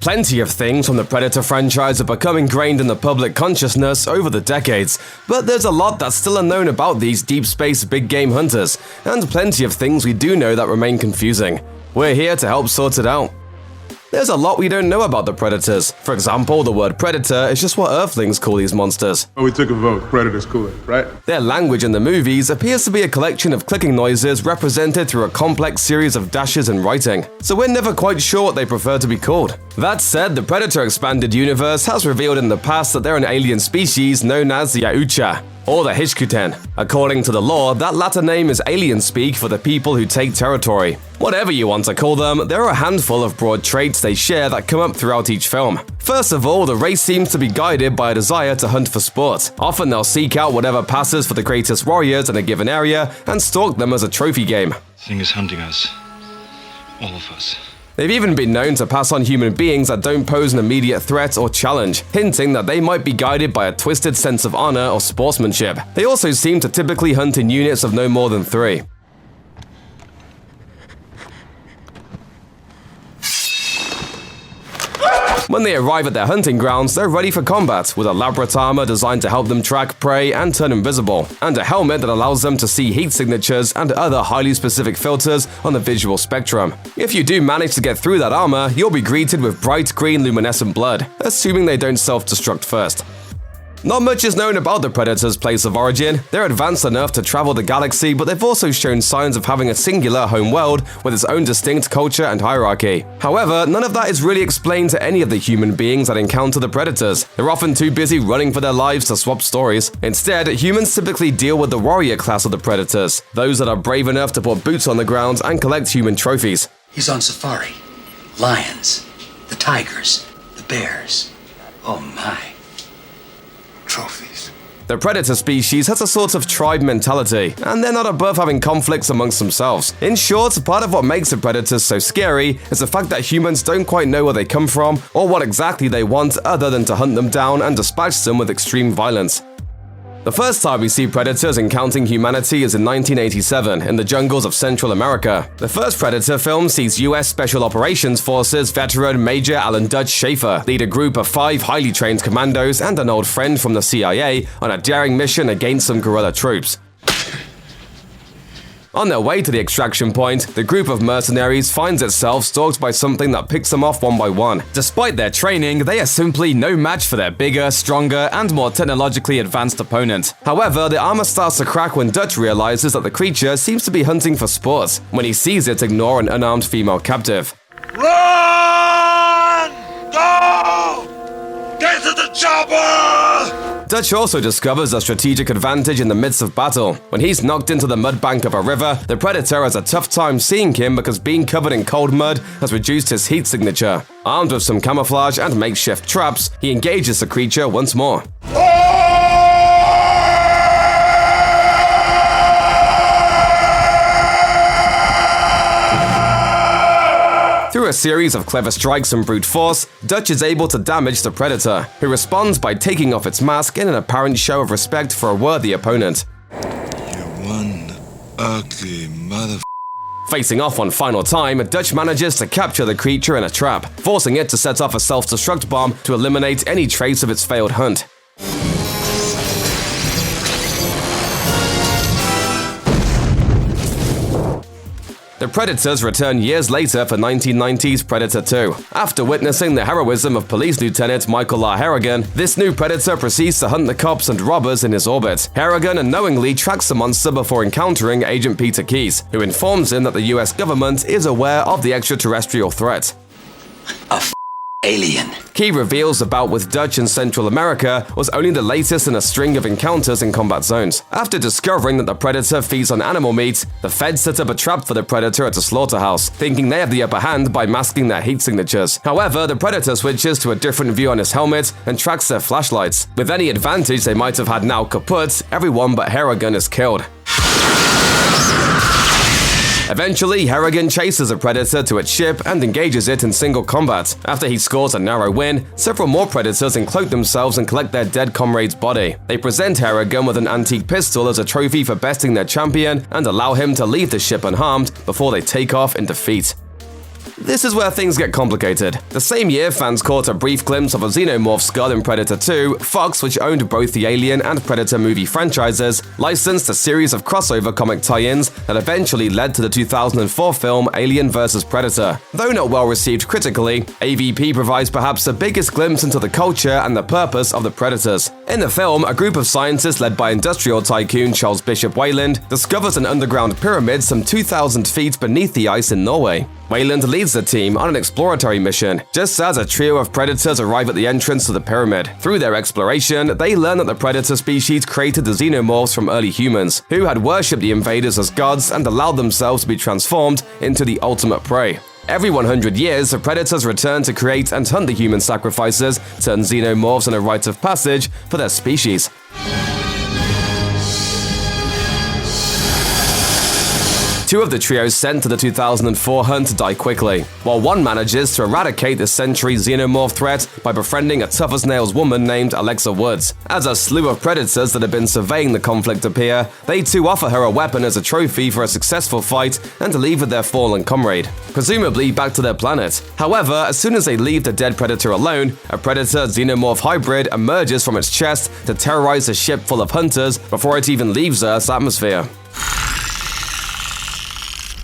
Plenty of things from the Predator franchise have become ingrained in the public consciousness over the decades, but there's a lot that's still unknown about these deep space big game hunters, and plenty of things we do know that remain confusing. We're here to help sort it out. There's a lot we don't know about the Predators. For example, the word predator is just what Earthlings call these monsters. We took a vote. Predators cool it, right? Their language in the movies appears to be a collection of clicking noises represented through a complex series of dashes and writing, so we're never quite sure what they prefer to be called. That said, the Predator Expanded Universe has revealed in the past that they're an alien species known as the Yautja, or the Hishkuten. According to the lore, that latter name is alien speak for the people who take territory. Whatever you want to call them, there are a handful of broad traits they share that come up throughout each film. First of all, the race seems to be guided by a desire to hunt for sport. Often they'll seek out whatever passes for the greatest warriors in a given area and stalk them as a trophy game. Thing is hunting us. All of us. They've even been known to pass on human beings that don't pose an immediate threat or challenge, hinting that they might be guided by a twisted sense of honor or sportsmanship. They also seem to typically hunt in units of no more than 3. When they arrive at their hunting grounds, they're ready for combat, with elaborate armor designed to help them track prey and turn invisible, and a helmet that allows them to see heat signatures and other highly specific filters on the visual spectrum. If you do manage to get through that armor, you'll be greeted with bright green luminescent blood, assuming they don't self-destruct first. Not much is known about the Predator's place of origin. They're advanced enough to travel the galaxy, but they've also shown signs of having a singular home world with its own distinct culture and hierarchy. However, none of that is really explained to any of the human beings that encounter the Predators. They're often too busy running for their lives to swap stories. Instead, humans typically deal with the warrior class of the Predators, those that are brave enough to put boots on the ground and collect human trophies. He's on safari. Lions, the tigers, the bears. Oh my. Trophies. The predator species has a sort of tribe mentality, and they're not above having conflicts amongst themselves. In short, part of what makes the predators so scary is the fact that humans don't quite know where they come from or what exactly they want other than to hunt them down and dispatch them with extreme violence. The first time we see predators encountering humanity is in 1987 in the jungles of Central America. The first Predator film sees US Special Operations Forces veteran Major Alan Dutch Schaefer lead a group of 5 highly trained commandos and an old friend from the CIA on a daring mission against some guerrilla troops. On their way to the extraction point, the group of mercenaries finds itself stalked by something that picks them off one by one. Despite their training, they are simply no match for their bigger, stronger, and more technologically advanced opponent. However, the armor starts to crack when Dutch realizes that the creature seems to be hunting for sport, when he sees it ignore an unarmed female captive. Run! Go! Get to the chopper! Dutch also discovers a strategic advantage in the midst of battle. When he's knocked into the mud bank of a river, the Predator has a tough time seeing him because being covered in cold mud has reduced his heat signature. Armed with some camouflage and makeshift traps, he engages the creature once more. Through a series of clever strikes and brute force, Dutch is able to damage the Predator, who responds by taking off its mask in an apparent show of respect for a worthy opponent. You one ugly mother. Facing off one final time, Dutch manages to capture the creature in a trap, forcing it to set off a self-destruct bomb to eliminate any trace of its failed hunt. The Predators return years later for 1990's Predator 2. After witnessing the heroism of Police Lieutenant Michael R. Harrigan, this new Predator proceeds to hunt the cops and robbers in his orbit. Harrigan unknowingly tracks the monster before encountering Agent Peter Keyes, who informs him that the US government is aware of the extraterrestrial threat. Alien. Key reveals the bout with Dutch in Central America was only the latest in a string of encounters in combat zones. After discovering that the Predator feeds on animal meat, the feds set up a trap for the Predator at a slaughterhouse, thinking they have the upper hand by masking their heat signatures. However, the Predator switches to a different view on his helmet and tracks their flashlights. With any advantage they might have had now kaput, everyone but Harrigan is killed. Eventually, Harrigan chases a predator to its ship and engages it in single combat. After he scores a narrow win, several more predators encloak themselves and collect their dead comrade's body. They present Harrigan with an antique pistol as a trophy for besting their champion and allow him to leave the ship unharmed before they take off in defeat. this is where things get complicated. The same year, fans caught a brief glimpse of a xenomorph skull in Predator 2, Fox, which owned both the Alien and Predator movie franchises, licensed a series of crossover comic tie-ins that eventually led to the 2004 film Alien vs. Predator. Though not well received critically, AVP provides perhaps the biggest glimpse into the culture and the purpose of the Predators. In the film, a group of scientists led by industrial tycoon Charles Bishop Wielded discovers an underground pyramid some 2,000 feet beneath the ice in Norway. Wielded leads the team on an exploratory mission, just as a trio of predators arrive at the entrance to the pyramid. Through their exploration, they learn that the predator species created the xenomorphs from early humans, who had worshipped the invaders as gods and allowed themselves to be transformed into the ultimate prey. Every 100 years, the predators return to create and hunt the human sacrifices, turn xenomorphs in a rite of passage for their species. Two of the trio sent to the 2004 hunt die quickly, while one manages to eradicate the century xenomorph threat by befriending a tough-as-nails woman named Alexa Woods. As a slew of predators that have been surveying the conflict appear, they too offer her a weapon as a trophy for a successful fight and to leave with their fallen comrade, presumably back to their planet. However, as soon as they leave the dead predator alone, a predator-xenomorph hybrid emerges from its chest to terrorize a ship full of hunters before it even leaves Earth's atmosphere.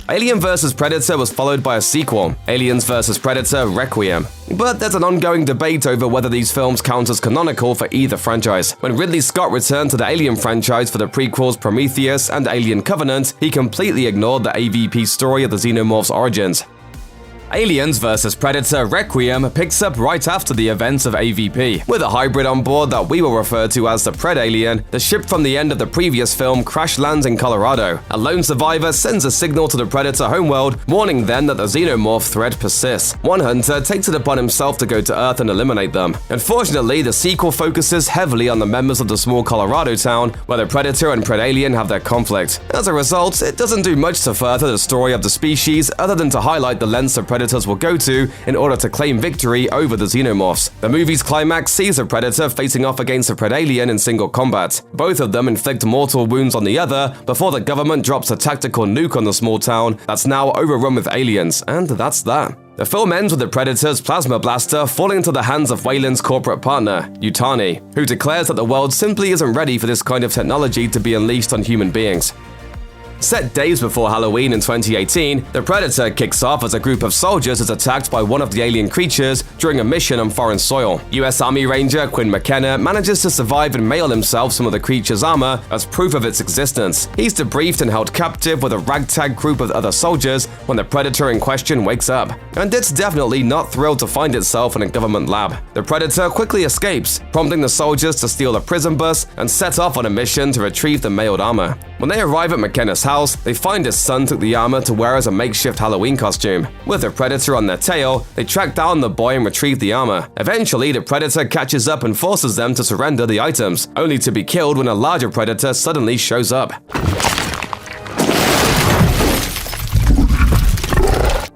Alien vs. Predator was followed by a sequel, Aliens vs. Predator Requiem. But there's an ongoing debate over whether these films count as canonical for either franchise. When Ridley Scott returned to the Alien franchise for the prequels Prometheus and Alien Covenant, he completely ignored the AVP story of the xenomorph's origins. Aliens vs. Predator Requiem picks up right after the events of AVP. With a hybrid on board that we will refer to as the Pred-Alien, the ship from the end of the previous film crash lands in Colorado. A lone survivor sends a signal to the Predator homeworld, warning them that the xenomorph threat persists. One hunter takes it upon himself to go to Earth and eliminate them. Unfortunately, the sequel focuses heavily on the members of the small Colorado town, where the Predator and Pred-Alien have their conflict. As a result, it doesn't do much to further the story of the species other than to highlight the lengths the Predators will go to in order to claim victory over the xenomorphs. The movie's climax sees a Predator facing off against a Pred-Alien in single combat. Both of them inflict mortal wounds on the other before the government drops a tactical nuke on the small town that's now overrun with aliens, and that's that. The film ends with the Predator's plasma blaster falling into the hands of Weyland's corporate partner, Yautja, who declares that the world simply isn't ready for this kind of technology to be unleashed on human beings. Set days before Halloween in 2018, the Predator kicks off as a group of soldiers is attacked by one of the alien creatures during a mission on foreign soil. US Army Ranger Quinn McKenna manages to survive and mail himself some of the creature's armor as proof of its existence. He's debriefed and held captive with a ragtag group of other soldiers when the Predator in question wakes up. And it's definitely not thrilled to find itself in a government lab. The Predator quickly escapes, prompting the soldiers to steal a prison bus and set off on a mission to retrieve the mailed armor. When they arrive at McKenna's house, they find his son took the armor to wear as a makeshift Halloween costume. With the Predator on their tail, they track down the boy and retrieve the armor. Eventually, the Predator catches up and forces them to surrender the items, only to be killed when a larger Predator suddenly shows up.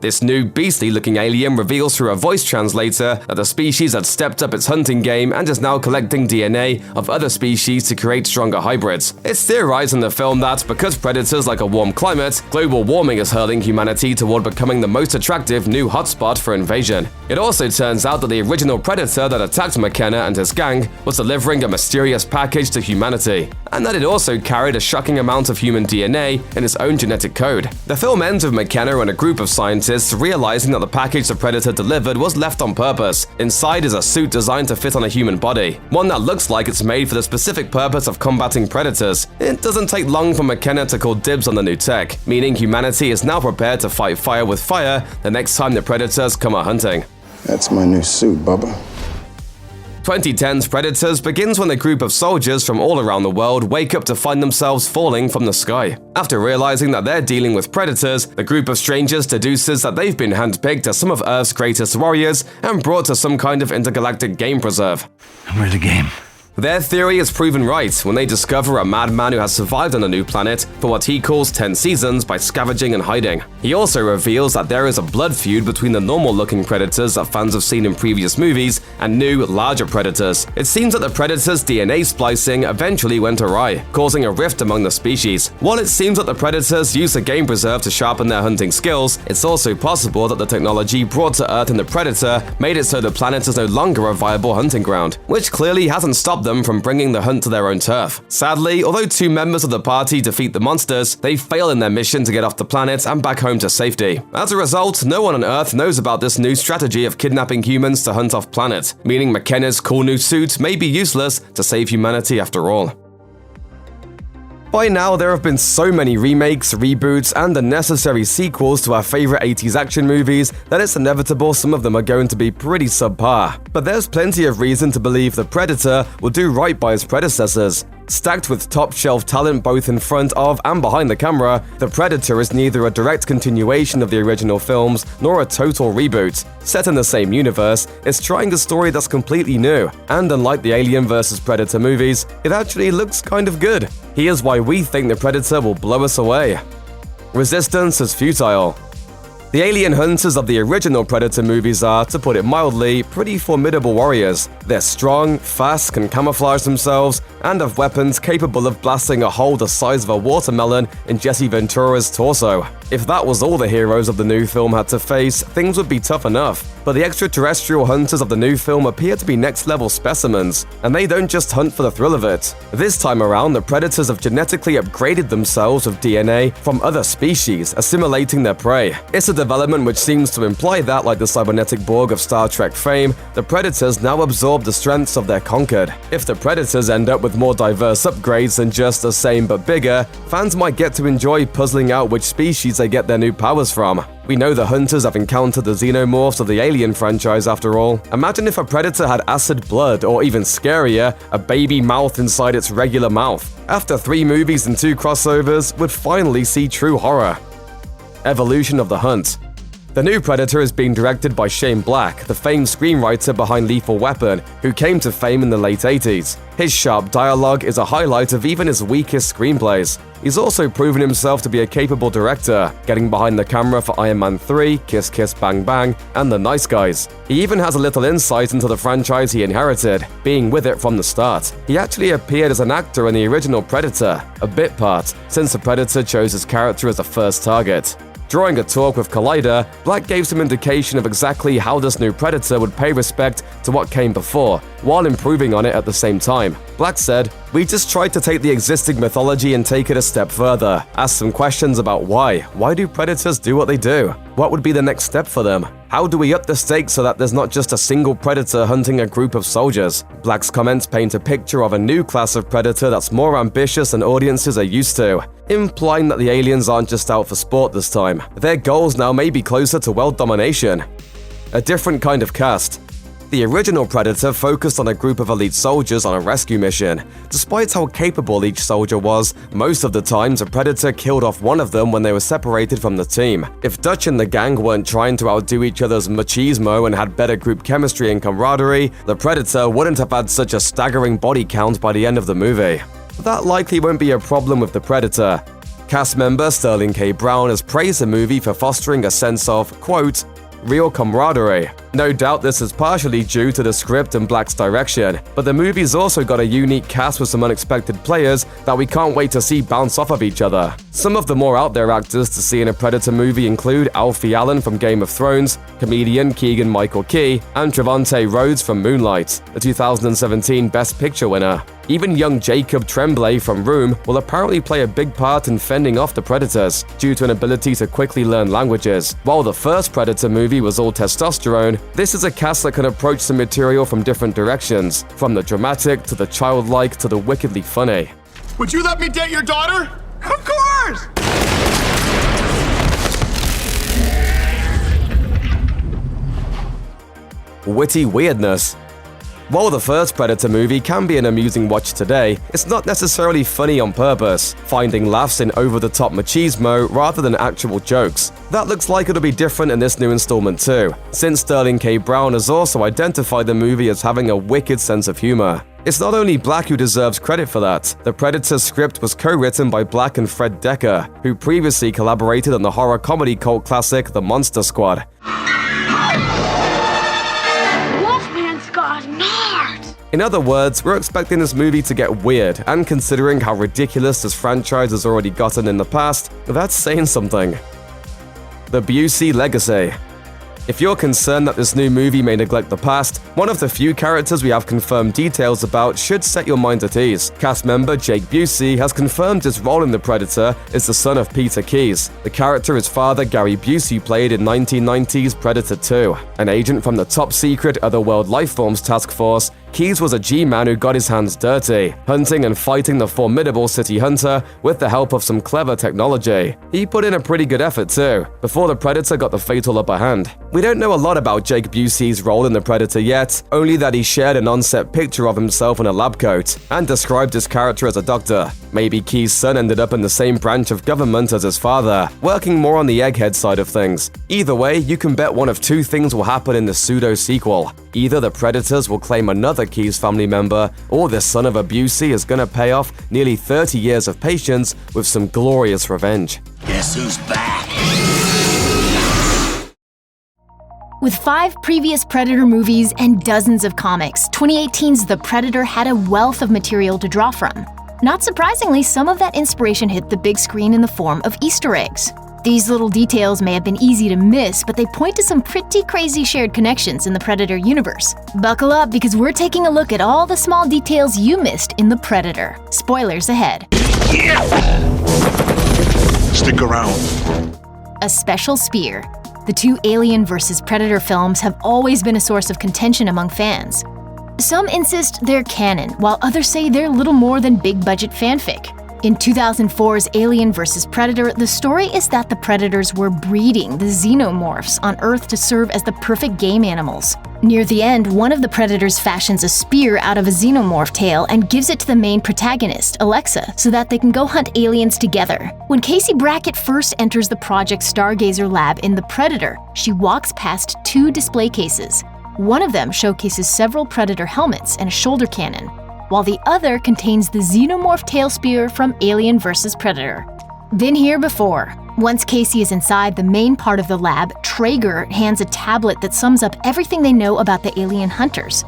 This new beastly-looking alien reveals through a voice translator that the species had stepped up its hunting game and is now collecting DNA of other species to create stronger hybrids. It's theorized in the film that, because predators like a warm climate, global warming is hurling humanity toward becoming the most attractive new hotspot for invasion. It also turns out that the original predator that attacked McKenna and his gang was delivering a mysterious package to humanity, and that it also carried a shocking amount of human DNA in its own genetic code. The film ends with McKenna and a group of scientists realizing that the package the Predator delivered was left on purpose. Inside is a suit designed to fit on a human body, one that looks like it's made for the specific purpose of combating predators. It doesn't take long for McKenna to call dibs on the new tech, meaning humanity is now prepared to fight fire with fire the next time the predators come a-hunting. That's my new suit, Bubba. 2010's Predators begins when a group of soldiers from all around the world wake up to find themselves falling from the sky. After realizing that they're dealing with predators, the group of strangers deduces that they've been handpicked as some of Earth's greatest warriors and brought to some kind of intergalactic game preserve. I'm ready to game. Their theory is proven right when they discover a madman who has survived on a new planet for what he calls 10 seasons by scavenging and hiding. He also reveals that there is a blood feud between the normal-looking predators that fans have seen in previous movies and new, larger predators. It seems that the predators' DNA splicing eventually went awry, causing a rift among the species. While it seems that the predators used the game preserve to sharpen their hunting skills, it's also possible that the technology brought to Earth in the Predator made it so the planet is no longer a viable hunting ground, which clearly hasn't stopped them from bringing the hunt to their own turf. Sadly, although 2 members of the party defeat the monsters, they fail in their mission to get off the planet and back home to safety. As a result, no one on Earth knows about this new strategy of kidnapping humans to hunt off planet, meaning McKenna's cool new suit may be useless to save humanity after all. By now, there have been so many remakes, reboots, and unnecessary sequels to our favorite 80s action movies that it's inevitable some of them are going to be pretty subpar. But there's plenty of reason to believe The Predator will do right by his predecessors. Stacked with top-shelf talent both in front of and behind the camera, The Predator is neither a direct continuation of the original films nor a total reboot. Set in the same universe, it's trying a story that's completely new, and unlike the Alien vs. Predator movies, it actually looks kind of good. Here's why we think The Predator will blow us away. Resistance is futile. The alien hunters of the original Predator movies are, to put it mildly, pretty formidable warriors. They're strong, fast, can camouflage themselves, and have weapons capable of blasting a hole the size of a watermelon in Jesse Ventura's torso. If that was all the heroes of the new film had to face, things would be tough enough. But the extraterrestrial hunters of the new film appear to be next-level specimens, and they don't just hunt for the thrill of it. This time around, the Predators have genetically upgraded themselves with DNA from other species, assimilating their prey. It's a development which seems to imply that, like the cybernetic Borg of Star Trek fame, the Predators now absorb the strengths of their conquered. If the Predators end up with more diverse upgrades than just the same but bigger, fans might get to enjoy puzzling out which species they get their new powers from. We know the hunters have encountered the xenomorphs of the Alien franchise after all. Imagine if a predator had acid blood, or even scarier, a baby mouth inside its regular mouth. After 3 movies and 2 crossovers, we'd finally see true horror. Evolution of the hunt. The new Predator is being directed by Shane Black, the famed screenwriter behind Lethal Weapon, who came to fame in the late 80s. His sharp dialogue is a highlight of even his weakest screenplays. He's also proven himself to be a capable director, getting behind the camera for Iron Man 3, Kiss Kiss Bang Bang, and The Nice Guys. He even has a little insight into the franchise he inherited, being with it from the start. He actually appeared as an actor in the original Predator, a bit part, since the Predator chose his character as the first target. During a talk with Collider, Black gave some indication of exactly how this new Predator would pay respect to what came before, while improving on it at the same time. Black said, "We just tried to take the existing mythology and take it a step further. Ask some questions about why. Why do predators do what they do? What would be the next step for them? How do we up the stakes so that there's not just a single predator hunting a group of soldiers?" Black's comments paint a picture of a new class of predator that's more ambitious than audiences are used to, implying that the aliens aren't just out for sport this time. Their goals now may be closer to world domination. A different kind of cast. The original Predator focused on a group of elite soldiers on a rescue mission. Despite how capable each soldier was, most of the times a Predator killed off one of them when they were separated from the team. If Dutch and the gang weren't trying to outdo each other's machismo and had better group chemistry and camaraderie, the Predator wouldn't have had such a staggering body count by the end of the movie. That likely won't be a problem with the Predator. Cast member Sterling K. Brown has praised the movie for fostering a sense of, quote, real camaraderie. No doubt this is partially due to the script and Black's direction, but the movie's also got a unique cast with some unexpected players that we can't wait to see bounce off of each other. Some of the more out there actors to see in a Predator movie include Alfie Allen from Game of Thrones, comedian Keegan-Michael Key, and Trevante Rhodes from Moonlight, the 2017 Best Picture winner. Even young Jacob Tremblay from Room will apparently play a big part in fending off the Predators, due to an ability to quickly learn languages. While the first Predator movie was all testosterone, this is a cast that can approach the material from different directions, from the dramatic to the childlike to the wickedly funny. Would you let me date your daughter? Of course! Witty weirdness. While the first Predator movie can be an amusing watch today, it's not necessarily funny on purpose, finding laughs in over-the-top machismo rather than actual jokes. That looks like it'll be different in this new installment too, since Sterling K. Brown has also identified the movie as having a wicked sense of humor. It's not only Black who deserves credit for that. The Predator script was co-written by Black and Fred Decker, who previously collaborated on the horror comedy cult classic The Monster Squad. Wolfman's got nards! In other words, we're expecting this movie to get weird, and considering how ridiculous this franchise has already gotten in the past, that's saying something. The Busey Legacy. If you're concerned that this new movie may neglect the past, one of the few characters we have confirmed details about should set your mind at ease. Cast member Jake Busey has confirmed his role in The Predator is the son of Peter Keyes, the character his father Gary Busey played in 1990's Predator 2. An agent from the top-secret Otherworld Lifeforms Task Force, Keyes was a G-man who got his hands dirty, hunting and fighting the formidable City Hunter with the help of some clever technology. He put in a pretty good effort too, before the Predator got the fatal upper hand. We don't know a lot about Jake Busey's role in The Predator yet, only that he shared an on-set picture of himself in a lab coat, and described his character as a doctor. Maybe Keyes' son ended up in the same branch of government as his father, working more on the egghead side of things. Either way, you can bet one of two things will happen in the pseudo-sequel. Either the Predators will claim another Keyes family member, or this son of a Busey is gonna pay off nearly 30 years of patience with some glorious revenge. Guess who's back? With 5 previous Predator movies and dozens of comics, 2018's The Predator had a wealth of material to draw from. Not surprisingly, some of that inspiration hit the big screen in the form of Easter eggs. These little details may have been easy to miss, but they point to some pretty crazy shared connections in the Predator universe. Buckle up, because we're taking a look at all the small details you missed in The Predator. Spoilers ahead. Stick around. A special spear. The two Alien vs. Predator films have always been a source of contention among fans. Some insist they're canon, while others say they're little more than big-budget fanfic. In 2004's Alien vs. Predator, the story is that the Predators were breeding the xenomorphs on Earth to serve as the perfect game animals. Near the end, one of the Predators fashions a spear out of a xenomorph tail and gives it to the main protagonist, Alexa, so that they can go hunt aliens together. When Casey Brackett first enters the Project Stargazer lab in The Predator, she walks past 2 display cases. One of them showcases several Predator helmets and a shoulder cannon, while the other contains the xenomorph tail spear from Alien vs. Predator. Been here before. Once Casey is inside the main part of the lab, Traeger hands a tablet that sums up everything they know about the alien hunters.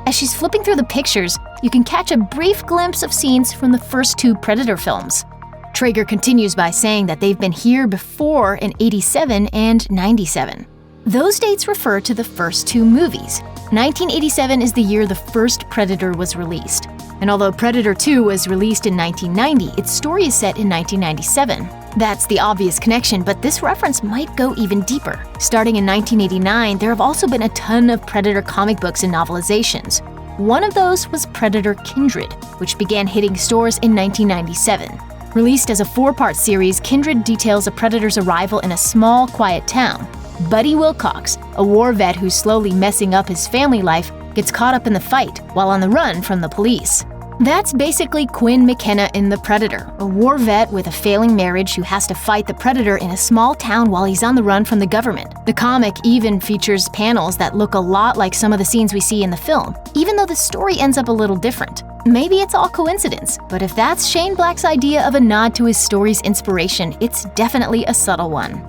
As she's flipping through the pictures, you can catch a brief glimpse of scenes from the first 2 Predator films. Traeger continues by saying that they've been here before in 87 and 97. Those dates refer to the first 2 movies. 1987 is the year the first Predator was released. And although Predator 2 was released in 1990, its story is set in 1997. That's the obvious connection, but this reference might go even deeper. Starting in 1989, there have also been a ton of Predator comic books and novelizations. One of those was Predator Kindred, which began hitting stores in 1997. Released as a 4-part series, Kindred details a Predator's arrival in a small, quiet town. Buddy Wilcox, a war vet who's slowly messing up his family life, gets caught up in the fight while on the run from the police. That's basically Quinn McKenna in The Predator, a war vet with a failing marriage who has to fight the Predator in a small town while he's on the run from the government. The comic even features panels that look a lot like some of the scenes we see in the film, even though the story ends up a little different. Maybe it's all coincidence, but if that's Shane Black's idea of a nod to his story's inspiration, it's definitely a subtle one.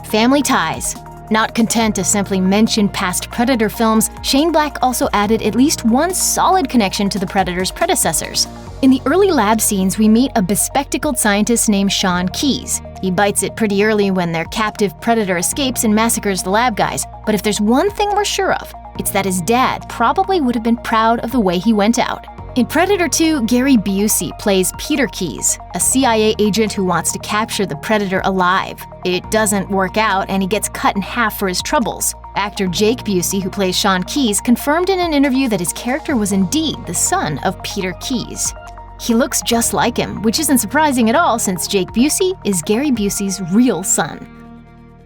Family ties. Not content to simply mention past Predator films, Shane Black also added at least one solid connection to the Predator's predecessors. In the early lab scenes, we meet a bespectacled scientist named Sean Keyes. He bites it pretty early when their captive Predator escapes and massacres the lab guys, but if there's one thing we're sure of, it's that his dad probably would have been proud of the way he went out. In Predator 2, Gary Busey plays Peter Keyes, a CIA agent who wants to capture the Predator alive. It doesn't work out, and he gets cut in half for his troubles. Actor Jake Busey, who plays Sean Keyes, confirmed in an interview that his character was indeed the son of Peter Keyes. He looks just like him, which isn't surprising at all since Jake Busey is Gary Busey's real son.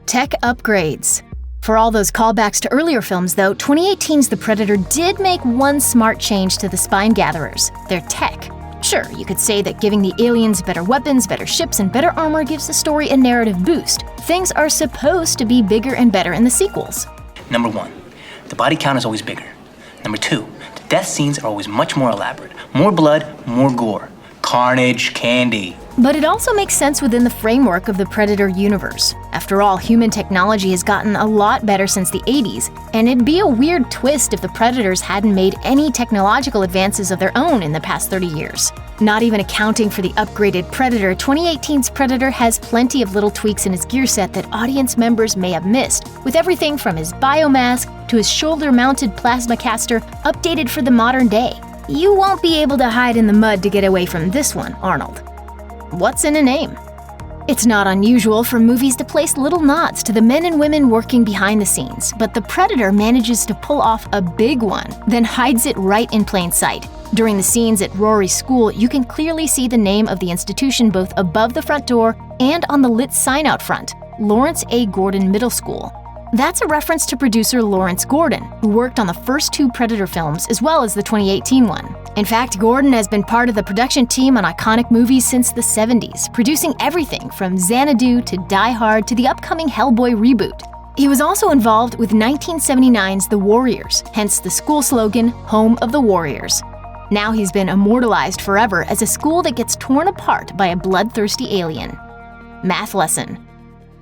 Tech upgrades. For all those callbacks to earlier films, though, 2018's The Predator did make one smart change to the Spine Gatherers, their tech. Sure, you could say that giving the aliens better weapons, better ships, and better armor gives the story a narrative boost. Things are supposed to be bigger and better in the sequels. Number 1, the body count is always bigger. Number 2, the death scenes are always much more elaborate. More blood, more gore. Carnage, candy. But it also makes sense within the framework of the Predator universe. After all, human technology has gotten a lot better since the 80s, and it'd be a weird twist if the Predators hadn't made any technological advances of their own in the past 30 years. Not even accounting for the upgraded Predator, 2018's Predator has plenty of little tweaks in his gear set that audience members may have missed, with everything from his biomask to his shoulder-mounted plasma caster updated for the modern day. You won't be able to hide in the mud to get away from this one, Arnold. What's in a name? It's not unusual for movies to place little nods to the men and women working behind the scenes, but The Predator manages to pull off a big one, then hides it right in plain sight. During the scenes at Rory's school, you can clearly see the name of the institution both above the front door and on the lit sign out front, Lawrence A. Gordon Middle School. That's a reference to producer Lawrence Gordon, who worked on the first 2 Predator films as well as the 2018 one. In fact, Gordon has been part of the production team on iconic movies since the 70s, producing everything from Xanadu to Die Hard to the upcoming Hellboy reboot. He was also involved with 1979's The Warriors, hence the school slogan, Home of the Warriors. Now he's been immortalized forever as a school that gets torn apart by a bloodthirsty alien. Math lesson.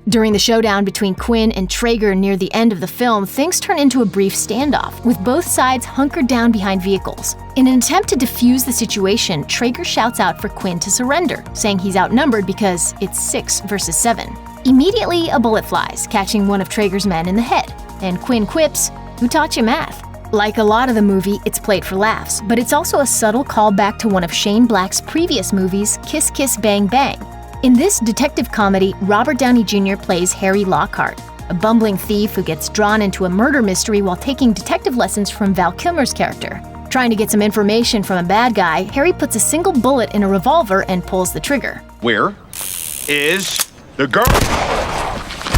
During the showdown between Quinn and Traeger near the end of the film, things turn into a brief standoff, with both sides hunkered down behind vehicles. In an attempt to defuse the situation, Traeger shouts out for Quinn to surrender, saying he's outnumbered because it's 6 versus 7. Immediately, a bullet flies, catching one of Traeger's men in the head, and Quinn quips, "Who taught you math?" Like a lot of the movie, it's played for laughs, but it's also a subtle callback to one of Shane Black's previous movies, Kiss Kiss Bang Bang. In this detective comedy, Robert Downey Jr. plays Harry Lockhart, a bumbling thief who gets drawn into a murder mystery while taking detective lessons from Val Kilmer's character. Trying to get some information from a bad guy, Harry puts a single bullet in a revolver and pulls the trigger. Where is the girl?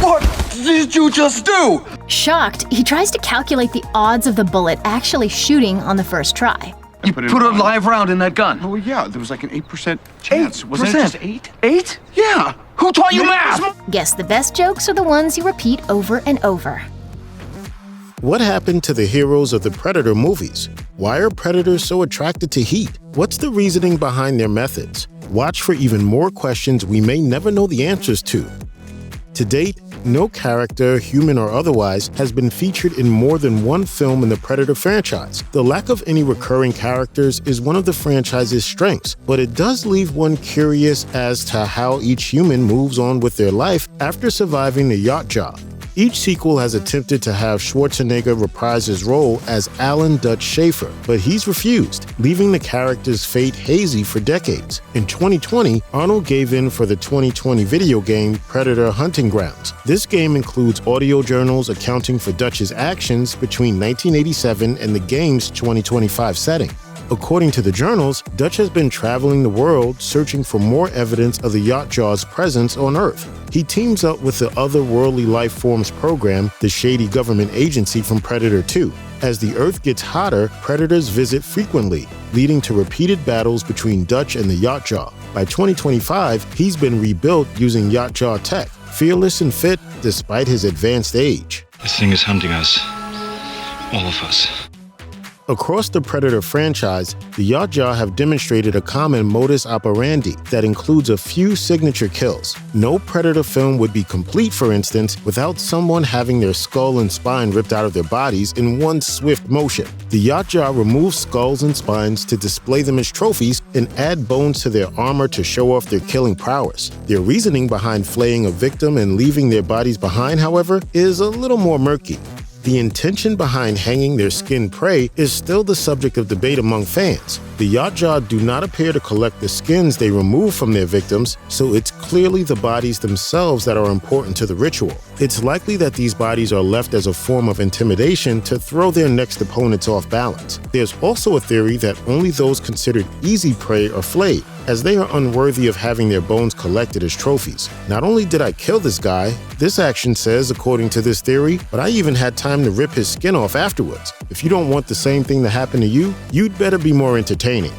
What did you just do? Shocked, he tries to calculate the odds of the bullet actually shooting on the first try. You put a live round in that gun. Oh, yeah, there was like an 8% chance. 8%? Wasn't it just 8? 8? Yeah. Who taught you math? Guess the best jokes are the ones you repeat over and over. What happened to the heroes of the Predator movies? Why are predators so attracted to heat? What's the reasoning behind their methods? Watch for even more questions we may never know the answers to. To date, no character, human or otherwise, has been featured in more than one film in the Predator franchise. The lack of any recurring characters is one of the franchise's strengths, but it does leave one curious as to how each human moves on with their life after surviving the Yautja. Each sequel has attempted to have Schwarzenegger reprise his role as Alan Dutch Schaefer, but he's refused, leaving the character's fate hazy for decades. In 2020, Arnold gave in for the 2020 video game Predator Hunting Grounds. This game includes audio journals accounting for Dutch's actions between 1987 and the game's 2025 setting. According to the journals, Dutch has been traveling the world searching for more evidence of the Yautja's presence on Earth. He teams up with the Otherworldly Life Forms program, the shady government agency from Predator 2. As the Earth gets hotter, predators visit frequently, leading to repeated battles between Dutch and the Yautja. By 2025, he's been rebuilt using Yautja tech, fearless and fit despite his advanced age. This thing is hunting us. All of us. Across the Predator franchise, the Yautja have demonstrated a common modus operandi that includes a few signature kills. No Predator film would be complete, for instance, without someone having their skull and spine ripped out of their bodies in one swift motion. The Yautja remove skulls and spines to display them as trophies and add bones to their armor to show off their killing prowess. Their reasoning behind flaying a victim and leaving their bodies behind, however, is a little more murky. The intention behind hanging their skinned prey is still the subject of debate among fans. The Yautja do not appear to collect the skins they remove from their victims, so it's clearly the bodies themselves that are important to the ritual. It's likely that these bodies are left as a form of intimidation to throw their next opponents off balance. There's also a theory that only those considered easy prey are flayed, as they are unworthy of having their bones collected as trophies. Not only did I kill this guy, this action says, according to this theory, but I even had time to rip his skin off afterwards. If you don't want the same thing to happen to you, you'd better be more entertaining.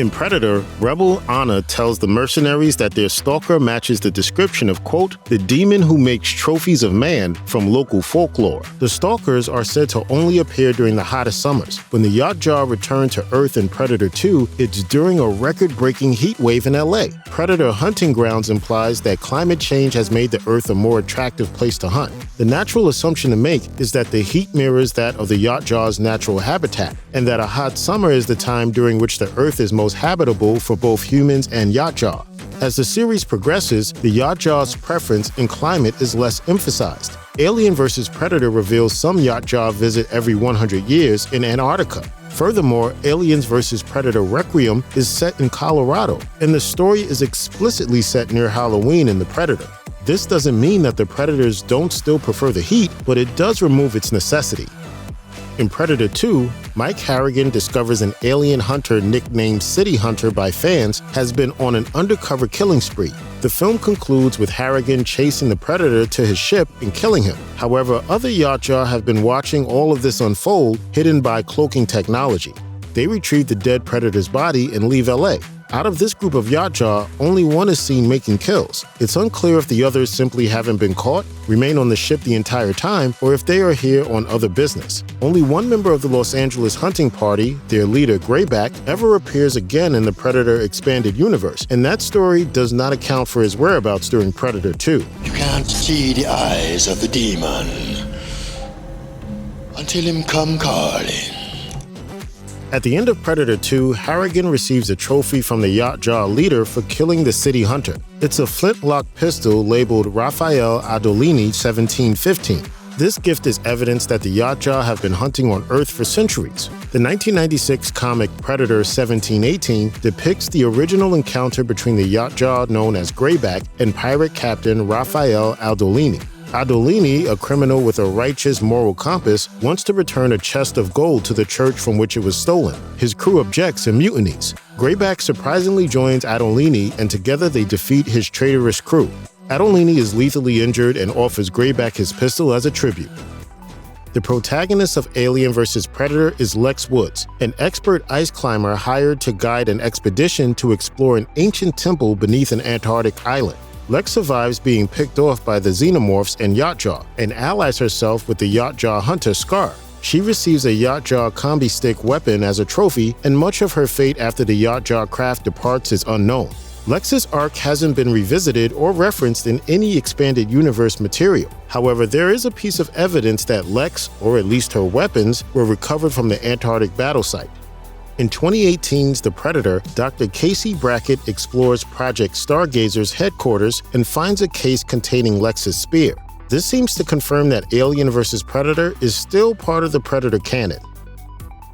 In Predator, Rebel Anna tells the mercenaries that their stalker matches the description of, quote, the demon who makes trophies of man from local folklore. The stalkers are said to only appear during the hottest summers. When the Yautja return to Earth in Predator 2, it's during a record-breaking heat wave in LA. Predator Hunting Grounds implies that climate change has made the Earth a more attractive place to hunt. The natural assumption to make is that the heat mirrors that of the Yautja's natural habitat, and that a hot summer is the time during which the Earth is most habitable for both humans and Yautja. As the series progresses, the Yautja's preference in climate is less emphasized. Alien vs. Predator reveals some Yautja visit every 100 years in Antarctica. Furthermore, Aliens vs. Predator Requiem is set in Colorado, and the story is explicitly set near Halloween in The Predator. This doesn't mean that the Predators don't still prefer the heat, but it does remove its necessity. In Predator 2, Mike Harrigan discovers an alien hunter nicknamed City Hunter by fans has been on an undercover killing spree. The film concludes with Harrigan chasing the Predator to his ship and killing him. However, other Yautja have been watching all of this unfold, hidden by cloaking technology. They retrieve the dead Predator's body and leave LA. Out of this group of Yautja, only one is seen making kills. It's unclear if the others simply haven't been caught, remain on the ship the entire time, or if they are here on other business. Only one member of the Los Angeles hunting party, their leader Greyback, ever appears again in the Predator expanded universe, and that story does not account for his whereabouts during Predator 2. You can't see the eyes of the demon until him come calling. At the end of Predator 2, Harrigan receives a trophy from the Yautja leader for killing the City Hunter. It's a flintlock pistol labeled Raphael Adolini 1715. This gift is evidence that the Yautja have been hunting on Earth for centuries. The 1996 comic Predator 1718 depicts the original encounter between the Yautja known as Greyback and pirate captain Raphael Adolini. Adolini, a criminal with a righteous moral compass, wants to return a chest of gold to the church from which it was stolen. His crew objects and mutinies. Greyback surprisingly joins Adolini, and together they defeat his traitorous crew. Adolini is lethally injured and offers Greyback his pistol as a tribute. The protagonist of Alien vs. Predator is Lex Woods, an expert ice climber hired to guide an expedition to explore an ancient temple beneath an Antarctic island. Lex survives being picked off by the Xenomorphs and Yautja, and allies herself with the Yautja hunter Scar. She receives a Yautja combi stick weapon as a trophy, and much of her fate after the Yautja craft departs is unknown. Lex's arc hasn't been revisited or referenced in any expanded universe material. However, there is a piece of evidence that Lex, or at least her weapons, were recovered from the Antarctic battle site. In 2018's The Predator, Dr. Casey Brackett explores Project Stargazer's headquarters and finds a case containing Lex's spear. This seems to confirm that Alien vs. Predator is still part of the Predator canon.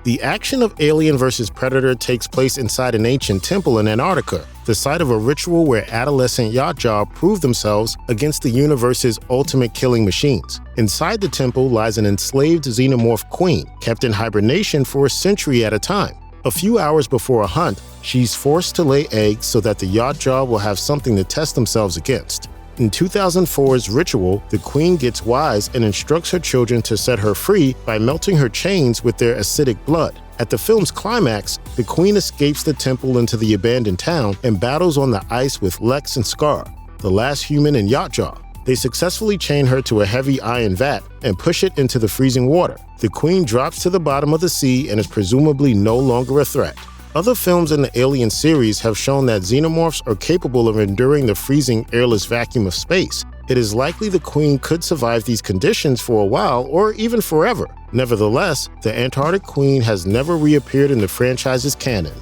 The action of Alien vs. Predator takes place inside an ancient temple in Antarctica, the site of a ritual where adolescent Yautja prove themselves against the universe's ultimate killing machines. Inside the temple lies an enslaved xenomorph queen, kept in hibernation for a century at a time. A few hours before a hunt, she's forced to lay eggs so that the Yautja will have something to test themselves against. In 2004's Ritual, the queen gets wise and instructs her children to set her free by melting her chains with their acidic blood. At the film's climax, the queen escapes the temple into the abandoned town and battles on the ice with Lex and Scar, the last human in Yautja. They successfully chain her to a heavy iron vat and push it into the freezing water. The queen drops to the bottom of the sea and is presumably no longer a threat. Other films in the Alien series have shown that xenomorphs are capable of enduring the freezing, airless vacuum of space. It is likely the queen could survive these conditions for a while or even forever. Nevertheless, the Antarctic queen has never reappeared in the franchise's canon.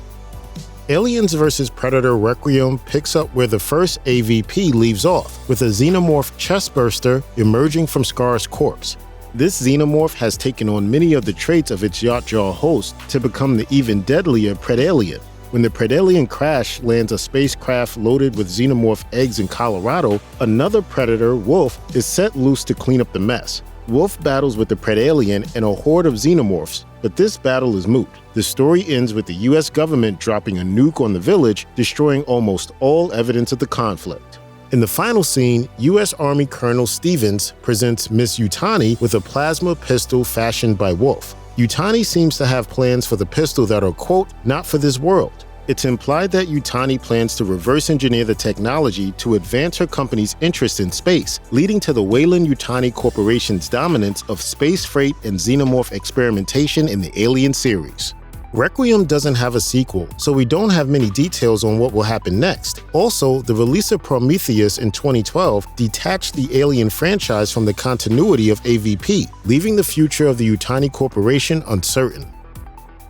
Aliens vs. Predator Requiem picks up where the first AVP leaves off, with a xenomorph chestburster emerging from Scar's corpse. This xenomorph has taken on many of the traits of its Yautja host to become the even deadlier Predalien. When the Predalien crash lands a spacecraft loaded with xenomorph eggs in Colorado, another predator, Wolf, is set loose to clean up the mess. Wolf battles with the Predalien and a horde of xenomorphs, but this battle is moot. The story ends with the US government dropping a nuke on the village, destroying almost all evidence of the conflict. In the final scene, US Army Colonel Stevens presents Miss Yutani with a plasma pistol fashioned by Wolf. Yutani seems to have plans for the pistol that are, quote, not for this world. It's implied that Yautja plans to reverse engineer the technology to advance her company's interest in space, leading to the Weyland-Yutani Corporation's dominance of space freight and xenomorph experimentation in the Alien series. Requiem doesn't have a sequel, so we don't have many details on what will happen next. Also, the release of Prometheus in 2012 detached the Alien franchise from the continuity of AVP, leaving the future of the Yautja Corporation uncertain.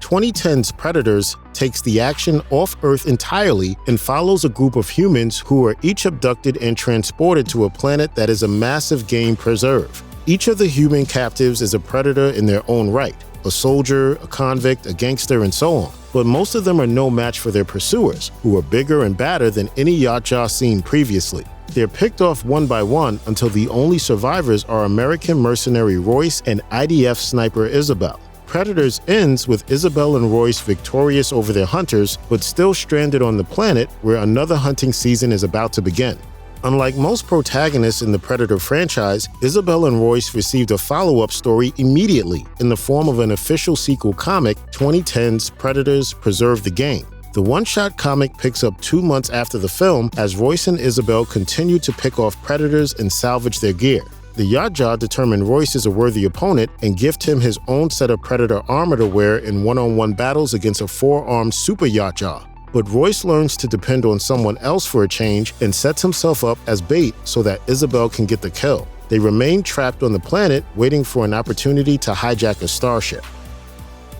2010's Predators takes the action off Earth entirely and follows a group of humans who are each abducted and transported to a planet that is a massive game preserve. Each of the human captives is a predator in their own right. A soldier, a convict, a gangster, and so on. But most of them are no match for their pursuers, who are bigger and badder than any Yautja seen previously. They're picked off one by one until the only survivors are American mercenary Royce and IDF sniper Isabel. Predators ends with Isabel and Royce victorious over their hunters, but still stranded on the planet where another hunting season is about to begin. Unlike most protagonists in the Predator franchise, Isabel and Royce received a follow-up story immediately in the form of an official sequel comic, 2010's Predators Preserve the Game. The one-shot comic picks up 2 months after the film as Royce and Isabel continue to pick off predators and salvage their gear. The Yautja determine Royce is a worthy opponent and gift him his own set of Predator armor to wear in one-on-one battles against a 4-armed Super Yautja. But Royce learns to depend on someone else for a change and sets himself up as bait so that Isabel can get the kill. They remain trapped on the planet, waiting for an opportunity to hijack a starship.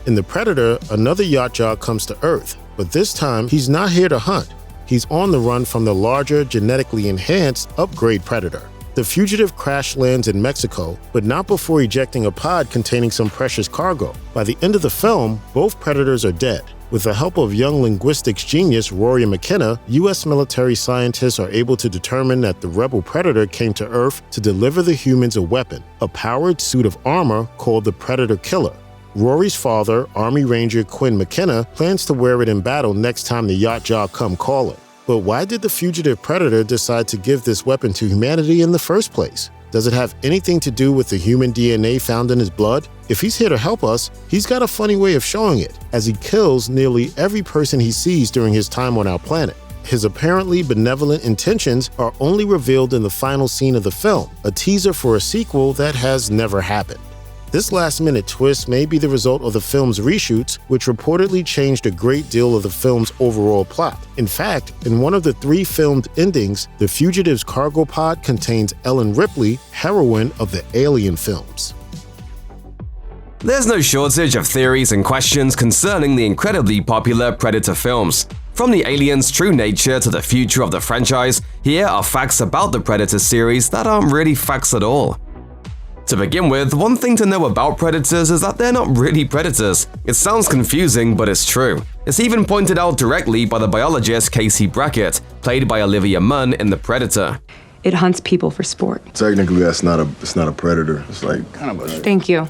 In The Predator, another Yautja comes to Earth, but this time he's not here to hunt. He's on the run from the larger, genetically enhanced upgrade Predator. The fugitive crash lands in Mexico, but not before ejecting a pod containing some precious cargo. By the end of the film, both Predators are dead. With the help of young linguistics genius Rory McKenna, U.S. military scientists are able to determine that the rebel Predator came to Earth to deliver the humans a weapon, a powered suit of armor called the Predator Killer. Rory's father, Army Ranger Quinn McKenna, plans to wear it in battle next time the Yautja come calling. But why did the fugitive Predator decide to give this weapon to humanity in the first place? Does it have anything to do with the human DNA found in his blood? If he's here to help us, he's got a funny way of showing it, as he kills nearly every person he sees during his time on our planet. His apparently benevolent intentions are only revealed in the final scene of the film, a teaser for a sequel that has never happened. This last-minute twist may be the result of the film's reshoots, which reportedly changed a great deal of the film's overall plot. In fact, in one of the 3 filmed endings, the fugitive's cargo pod contains Ellen Ripley, heroine of the Alien films. There's no shortage of theories and questions concerning the incredibly popular Predator films. From the aliens' true nature to the future of the franchise, here are facts about the Predator series that aren't really facts at all. To begin with, one thing to know about predators is that they're not really predators. It sounds confusing, but it's true. It's even pointed out directly by the biologist Casey Brackett, played by Olivia Munn in The Predator. It hunts people for sport. Technically, it's not a predator. It's like kind of a... Thank you.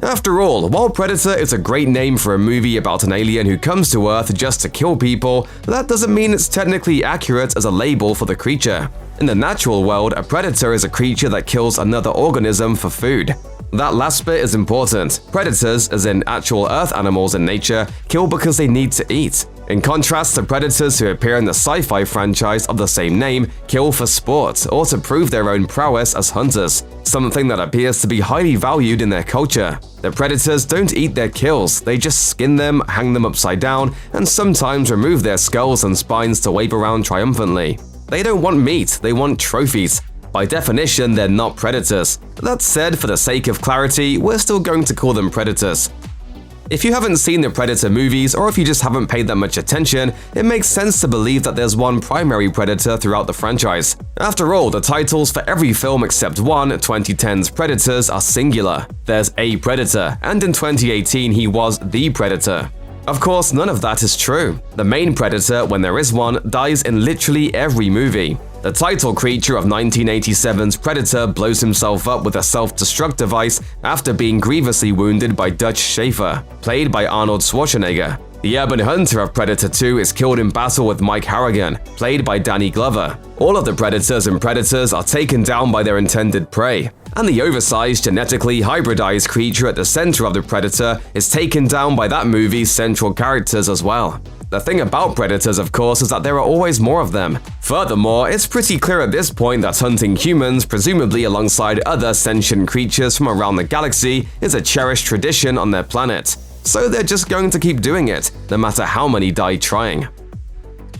After all, while Predator is a great name for a movie about an alien who comes to Earth just to kill people, that doesn't mean it's technically accurate as a label for the creature. In the natural world, a predator is a creature that kills another organism for food. That last bit is important. Predators, as in actual Earth animals in nature, kill because they need to eat. In contrast to predators who appear in the sci-fi franchise of the same name, kill for sport or to prove their own prowess as hunters, something that appears to be highly valued in their culture. The predators don't eat their kills, they just skin them, hang them upside down, and sometimes remove their skulls and spines to wave around triumphantly. They don't want meat, they want trophies. By definition, they're not predators. That said, for the sake of clarity, we're still going to call them predators. If you haven't seen the Predator movies, or if you just haven't paid that much attention, it makes sense to believe that there's one primary predator throughout the franchise. After all, the titles for every film except one, 2010's Predators, are singular. There's a Predator, and in 2018 he was the Predator. Of course, none of that is true. The main predator, when there is one, dies in literally every movie. The title creature of 1987's Predator blows himself up with a self-destruct device after being grievously wounded by Dutch Schaefer, played by Arnold Schwarzenegger. The urban hunter of Predator 2 is killed in battle with Mike Harrigan, played by Danny Glover. All of the predators in Predators are taken down by their intended prey. And the oversized, genetically hybridized creature at the center of the Predator is taken down by that movie's central characters as well. The thing about predators, of course, is that there are always more of them. Furthermore, it's pretty clear at this point that hunting humans, presumably alongside other sentient creatures from around the galaxy, is a cherished tradition on their planet. So they're just going to keep doing it, no matter how many die trying.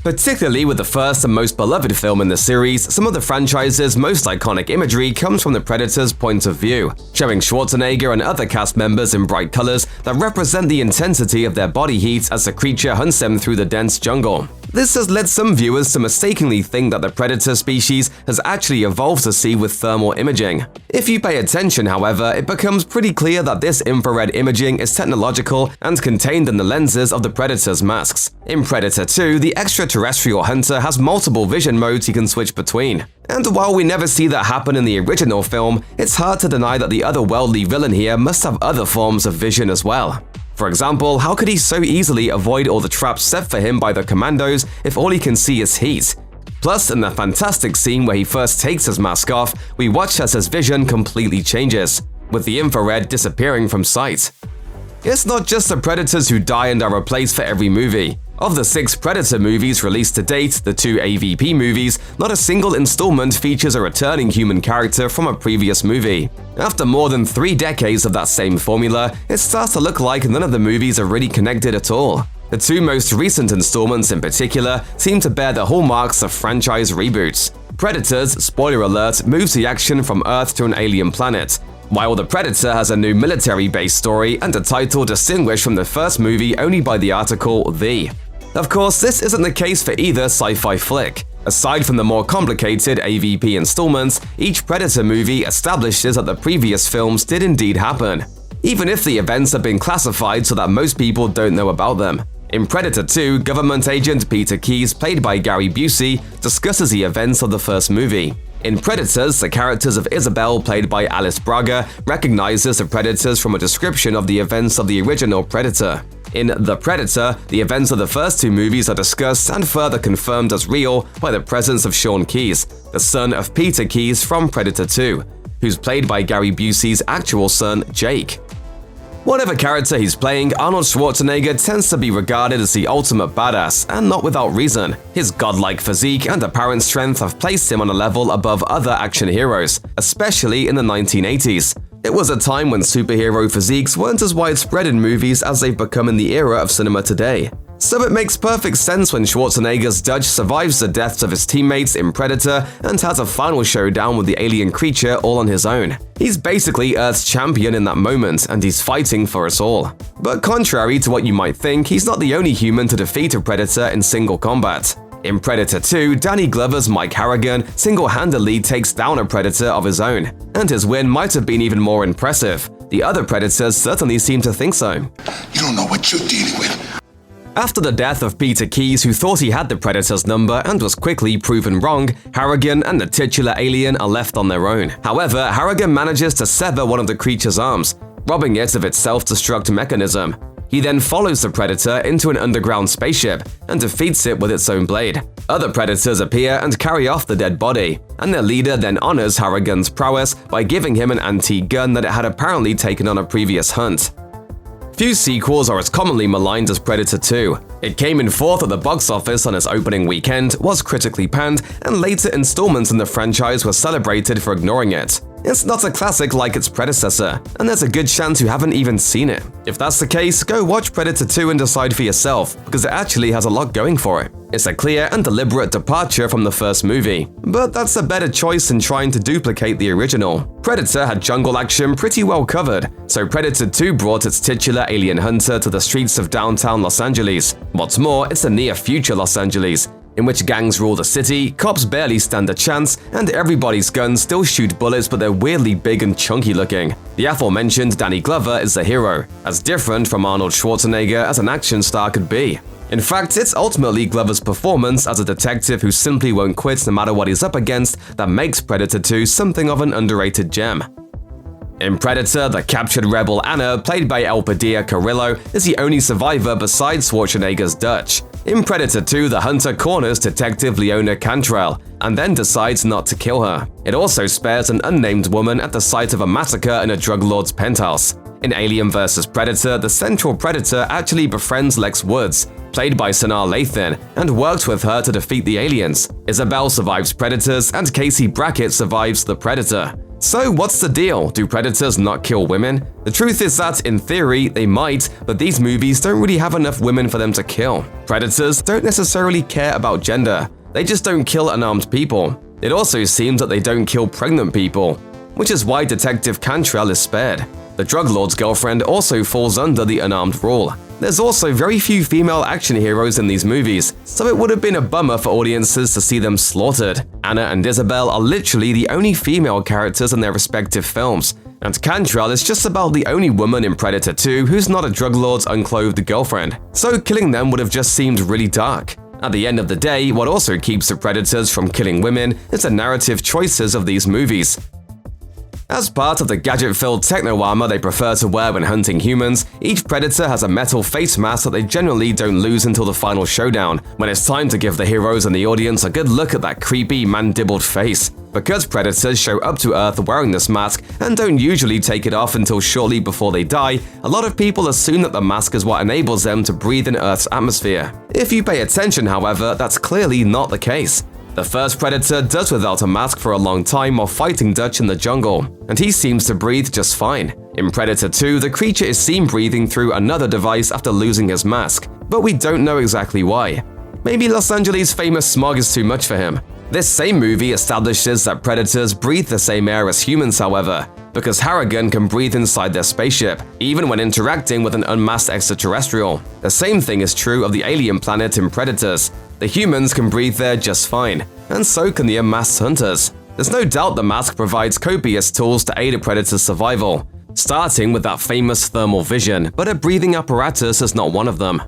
Particularly with the first and most beloved film in the series, some of the franchise's most iconic imagery comes from the Predator's point of view, showing Schwarzenegger and other cast members in bright colors that represent the intensity of their body heat as the creature hunts them through the dense jungle. This has led some viewers to mistakenly think that the predator species has actually evolved to see with thermal imaging. If you pay attention, however, it becomes pretty clear that this infrared imaging is technological and contained in the lenses of the predator's masks. In Predator 2, the extraterrestrial hunter has multiple vision modes he can switch between. And while we never see that happen in the original film, it's hard to deny that the otherworldly villain here must have other forms of vision as well. For example, how could he so easily avoid all the traps set for him by the commandos if all he can see is heat? Plus, in the fantastic scene where he first takes his mask off, we watch as his vision completely changes, with the infrared disappearing from sight. It's not just the predators who die and are replaced for every movie. Of the 6 Predator movies released to date, the 2 AVP movies, not a single installment features a returning human character from a previous movie. After more than 3 decades of that same formula, it starts to look like none of the movies are really connected at all. The 2 most recent installments in particular seem to bear the hallmarks of franchise reboots. Predators, spoiler alert, moves the action from Earth to an alien planet, while the Predator has a new military-based story and a title distinguished from the first movie only by the article The. Of course, this isn't the case for either sci-fi flick. Aside from the more complicated AVP installments, each Predator movie establishes that the previous films did indeed happen, even if the events have been classified so that most people don't know about them. In Predator 2, government agent Peter Keyes, played by Gary Busey, discusses the events of the first movie. In Predators, the characters of Isabel, played by Alice Braga, recognizes the predators from a description of the events of the original Predator. In The Predator, the events of the first 2 movies are discussed and further confirmed as real by the presence of Sean Keyes, the son of Peter Keyes from Predator 2, who's played by Gary Busey's actual son, Jake. Whatever character he's playing, Arnold Schwarzenegger tends to be regarded as the ultimate badass, and not without reason. His godlike physique and apparent strength have placed him on a level above other action heroes, especially in the 1980s. It was a time when superhero physiques weren't as widespread in movies as they've become in the era of cinema today. So it makes perfect sense when Schwarzenegger's Dutch survives the deaths of his teammates in Predator and has a final showdown with the alien creature all on his own. He's basically Earth's champion in that moment, and he's fighting for us all. But contrary to what you might think, he's not the only human to defeat a Predator in single combat. In Predator 2, Danny Glover's Mike Harrigan single-handedly takes down a Predator of his own, and his win might have been even more impressive. The other Predators certainly seem to think so. You don't know what you're dealing with. After the death of Peter Keyes, who thought he had the Predator's number and was quickly proven wrong, Harrigan and the titular alien are left on their own. However, Harrigan manages to sever one of the creature's arms, robbing it of its self-destruct mechanism. He then follows the Predator into an underground spaceship and defeats it with its own blade. Other Predators appear and carry off the dead body, and their leader then honors Harrigan's prowess by giving him an antique gun that it had apparently taken on a previous hunt. Few sequels are as commonly maligned as Predator 2. It came in 4th at the box office on its opening weekend, was critically panned, and later installments in the franchise were celebrated for ignoring it. It's not a classic like its predecessor, and there's a good chance you haven't even seen it. If that's the case, go watch Predator 2 and decide for yourself, because it actually has a lot going for it. It's a clear and deliberate departure from the first movie, but that's a better choice than trying to duplicate the original. Predator had jungle action pretty well covered, so Predator 2 brought its titular alien hunter to the streets of downtown Los Angeles. What's more, it's a near-future Los Angeles, in which gangs rule the city, cops barely stand a chance, and everybody's guns still shoot bullets but they're weirdly big and chunky looking. The aforementioned Danny Glover is the hero, as different from Arnold Schwarzenegger as an action star could be. In fact, it's ultimately Glover's performance as a detective who simply won't quit no matter what he's up against that makes Predator 2 something of an underrated gem. In Predator, the captured rebel Anna, played by El Padilla Carrillo, is the only survivor besides Schwarzenegger's Dutch. In Predator 2, the hunter corners Detective Leona Cantrell, and then decides not to kill her. It also spares an unnamed woman at the site of a massacre in a drug lord's penthouse. In Alien vs. Predator, the central predator actually befriends Lex Woods, played by Sanaa Lathan, and worked with her to defeat the aliens. Isabel survives predators, and Casey Brackett survives the Predator. So what's the deal? Do predators not kill women? The truth is that, in theory, they might, but these movies don't really have enough women for them to kill. Predators don't necessarily care about gender. They just don't kill unarmed people. It also seems that they don't kill pregnant people, which is why Detective Cantrell is spared. The drug lord's girlfriend also falls under the unarmed rule. There's also very few female action heroes in these movies, so it would have been a bummer for audiences to see them slaughtered. Anna and Isabel are literally the only female characters in their respective films, and Cantrell is just about the only woman in Predator 2 who's not a drug lord's unclothed girlfriend, so killing them would have just seemed really dark. At the end of the day, what also keeps the Predators from killing women is the narrative choices of these movies. As part of the gadget-filled techno-armor they prefer to wear when hunting humans, each predator has a metal face mask that they generally don't lose until the final showdown, when it's time to give the heroes and the audience a good look at that creepy, mandibbled face. Because predators show up to Earth wearing this mask and don't usually take it off until shortly before they die, a lot of people assume that the mask is what enables them to breathe in Earth's atmosphere. If you pay attention, however, that's clearly not the case. The first Predator does without a mask for a long time while fighting Dutch in the jungle, and he seems to breathe just fine. In Predator 2, the creature is seen breathing through another device after losing his mask, but we don't know exactly why. Maybe Los Angeles' famous smog is too much for him. This same movie establishes that predators breathe the same air as humans, however, because Harrigan can breathe inside their spaceship, even when interacting with an unmasked extraterrestrial. The same thing is true of the alien planet in Predators. The humans can breathe there just fine, and so can the unmasked hunters. There's no doubt the mask provides copious tools to aid a predator's survival, starting with that famous thermal vision, but a breathing apparatus is not one of them.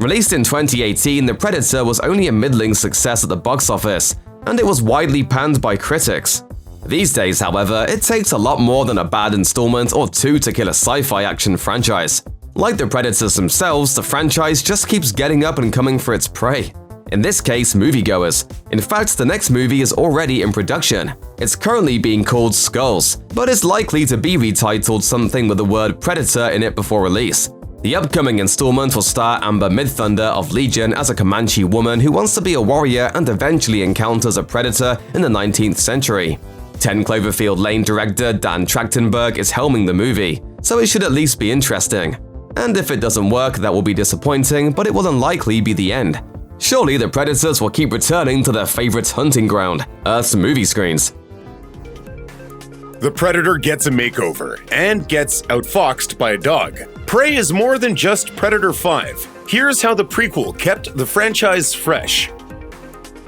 Released in 2018, The Predator was only a middling success at the box office, and it was widely panned by critics. These days, however, it takes a lot more than a bad installment or two to kill a sci-fi action franchise. Like the Predators themselves, the franchise just keeps getting up and coming for its prey. In this case, moviegoers. In fact, the next movie is already in production. It's currently being called Skulls, but is likely to be retitled something with the word Predator in it before release. The upcoming installment will star Amber Midthunder of Legion as a Comanche woman who wants to be a warrior and eventually encounters a predator in the 19th century. 10 Cloverfield Lane director Dan Trachtenberg is helming the movie, so it should at least be interesting. And if it doesn't work, that will be disappointing, but it will unlikely be the end. Surely the Predators will keep returning to their favorite hunting ground, Earth's movie screens. The Predator gets a makeover and gets outfoxed by a dog. Prey is more than just Predator 5. Here's how the prequel kept the franchise fresh.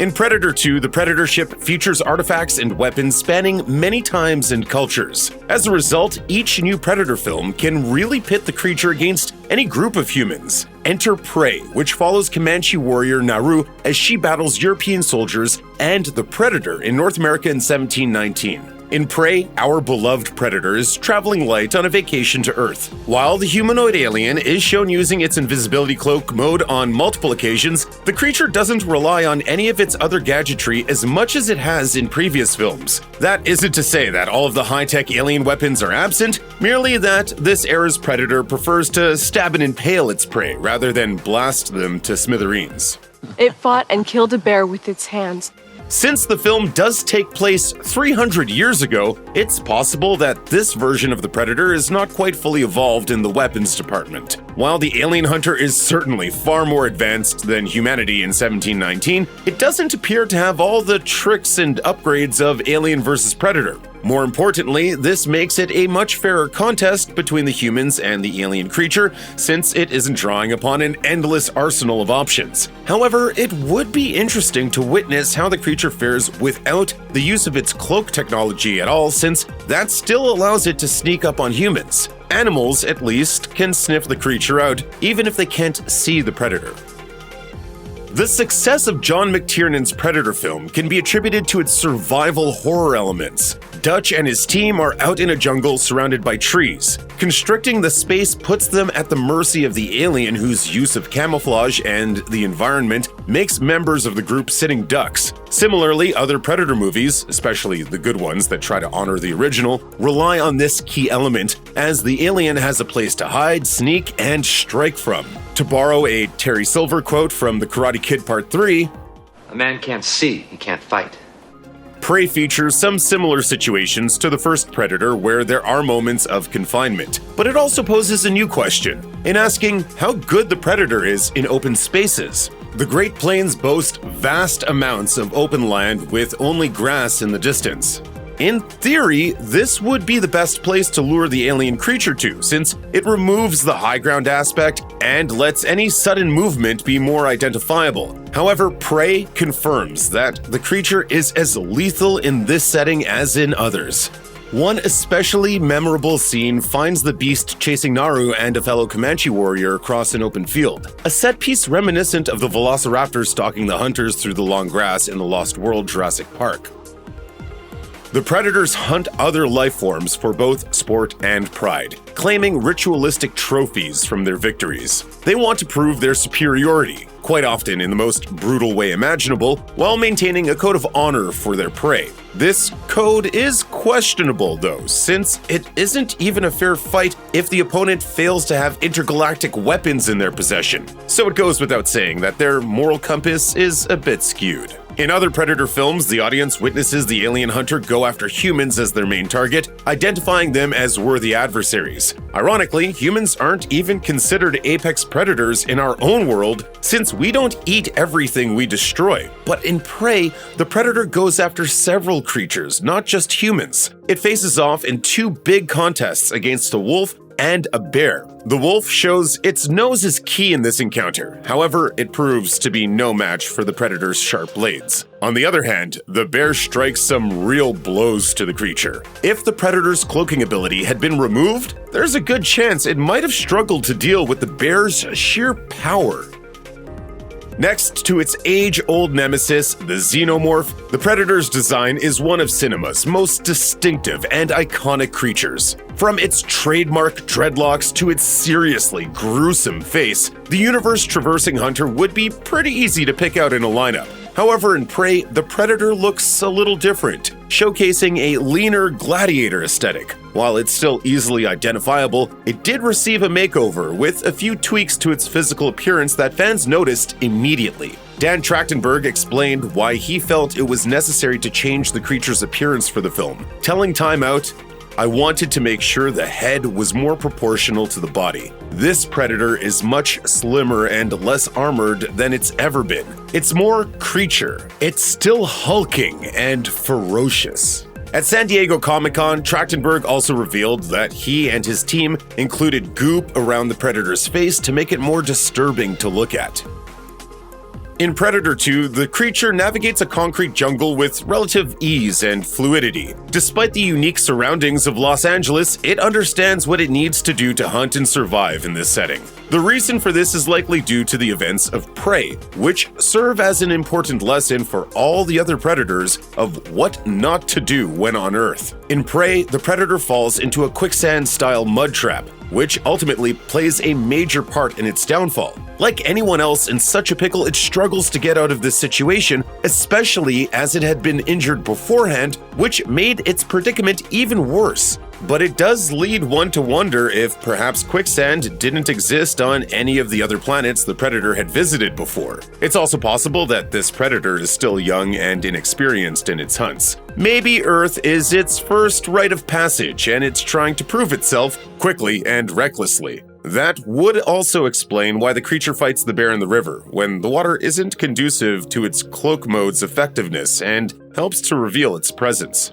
In Predator 2, the Predator ship features artifacts and weapons spanning many times and cultures. As a result, each new Predator film can really pit the creature against any group of humans. Enter Prey, which follows Comanche warrior Naru as she battles European soldiers and the Predator in North America in 1719. In Prey, our beloved Predator is traveling light on a vacation to Earth. While the humanoid alien is shown using its invisibility cloak mode on multiple occasions, the creature doesn't rely on any of its other gadgetry as much as it has in previous films. That isn't to say that all of the high-tech alien weapons are absent, merely that this era's Predator prefers to stab and impale its prey rather than blast them to smithereens. It fought and killed a bear with its hands. Since the film does take place 300 years ago, it's possible that this version of the Predator is not quite fully evolved in the weapons department. While the alien hunter is certainly far more advanced than humanity in 1719, it doesn't appear to have all the tricks and upgrades of Alien vs. Predator. More importantly, this makes it a much fairer contest between the humans and the alien creature, since it isn't drawing upon an endless arsenal of options. However, it would be interesting to witness how the creature fares without the use of its cloak technology at all, since that still allows it to sneak up on humans. Animals, at least, can sniff the creature out, even if they can't see the predator. The success of John McTiernan's Predator film can be attributed to its survival horror elements. Dutch and his team are out in a jungle surrounded by trees. Constricting the space puts them at the mercy of the alien, whose use of camouflage and the environment makes members of the group sitting ducks. Similarly, other Predator movies, especially the good ones that try to honor the original, rely on this key element, as the alien has a place to hide, sneak, and strike from. To borrow a Terry Silver quote from The Karate Kid Part 3, "A man can't see, he can't fight." Prey features some similar situations to the first Predator where there are moments of confinement, but it also poses a new question in asking how good the Predator is in open spaces. The Great Plains boast vast amounts of open land with only grass in the distance. In theory, this would be the best place to lure the alien creature to, since it removes the high ground aspect and lets any sudden movement be more identifiable. However, Prey confirms that the creature is as lethal in this setting as in others. One especially memorable scene finds the beast chasing Naru and a fellow Comanche warrior across an open field, a set piece reminiscent of the velociraptor stalking the hunters through the long grass in the Lost World Jurassic Park. The Predators hunt other life forms for both sport and pride, claiming ritualistic trophies from their victories. They want to prove their superiority, quite often in the most brutal way imaginable, while maintaining a code of honor for their prey. This code is questionable, though, since it isn't even a fair fight if the opponent fails to have intergalactic weapons in their possession. So it goes without saying that their moral compass is a bit skewed. In other Predator films, the audience witnesses the alien hunter go after humans as their main target, identifying them as worthy adversaries. Ironically, humans aren't even considered apex predators in our own world, since we don't eat everything we destroy. But in Prey, the Predator goes after several creatures, not just humans. It faces off in two big contests against a wolf and a bear. The wolf shows its nose is key in this encounter. However, it proves to be no match for the Predator's sharp blades. On the other hand, the bear strikes some real blows to the creature. If the Predator's cloaking ability had been removed, there's a good chance it might have struggled to deal with the bear's sheer power. Next to its age-old nemesis, the xenomorph, the Predator's design is one of cinema's most distinctive and iconic creatures. From its trademark dreadlocks to its seriously gruesome face, the universe-traversing hunter would be pretty easy to pick out in a lineup. However, in Prey, the Predator looks a little different, showcasing a leaner gladiator aesthetic. While it's still easily identifiable, it did receive a makeover with a few tweaks to its physical appearance that fans noticed immediately. Dan Trachtenberg explained why he felt it was necessary to change the creature's appearance for the film, telling Time Out, "I wanted to make sure the head was more proportional to the body. This Predator is much slimmer and less armored than it's ever been. It's more creature. It's still hulking and ferocious." At San Diego Comic-Con, Trachtenberg also revealed that he and his team included goop around the Predator's face to make it more disturbing to look at. In Predator 2, the creature navigates a concrete jungle with relative ease and fluidity. Despite the unique surroundings of Los Angeles, it understands what it needs to do to hunt and survive in this setting. The reason for this is likely due to the events of Prey, which serve as an important lesson for all the other Predators of what not to do when on Earth. In Prey, the Predator falls into a quicksand-style mud trap, which ultimately plays a major part in its downfall. Like anyone else in such a pickle, it struggles to get out of this situation, especially as it had been injured beforehand, which made its predicament even worse. But it does lead one to wonder if perhaps quicksand didn't exist on any of the other planets the Predator had visited before. It's also possible that this Predator is still young and inexperienced in its hunts. Maybe Earth is its first rite of passage and it's trying to prove itself quickly and recklessly. That would also explain why the creature fights the bear in the river, when the water isn't conducive to its cloak mode's effectiveness and helps to reveal its presence.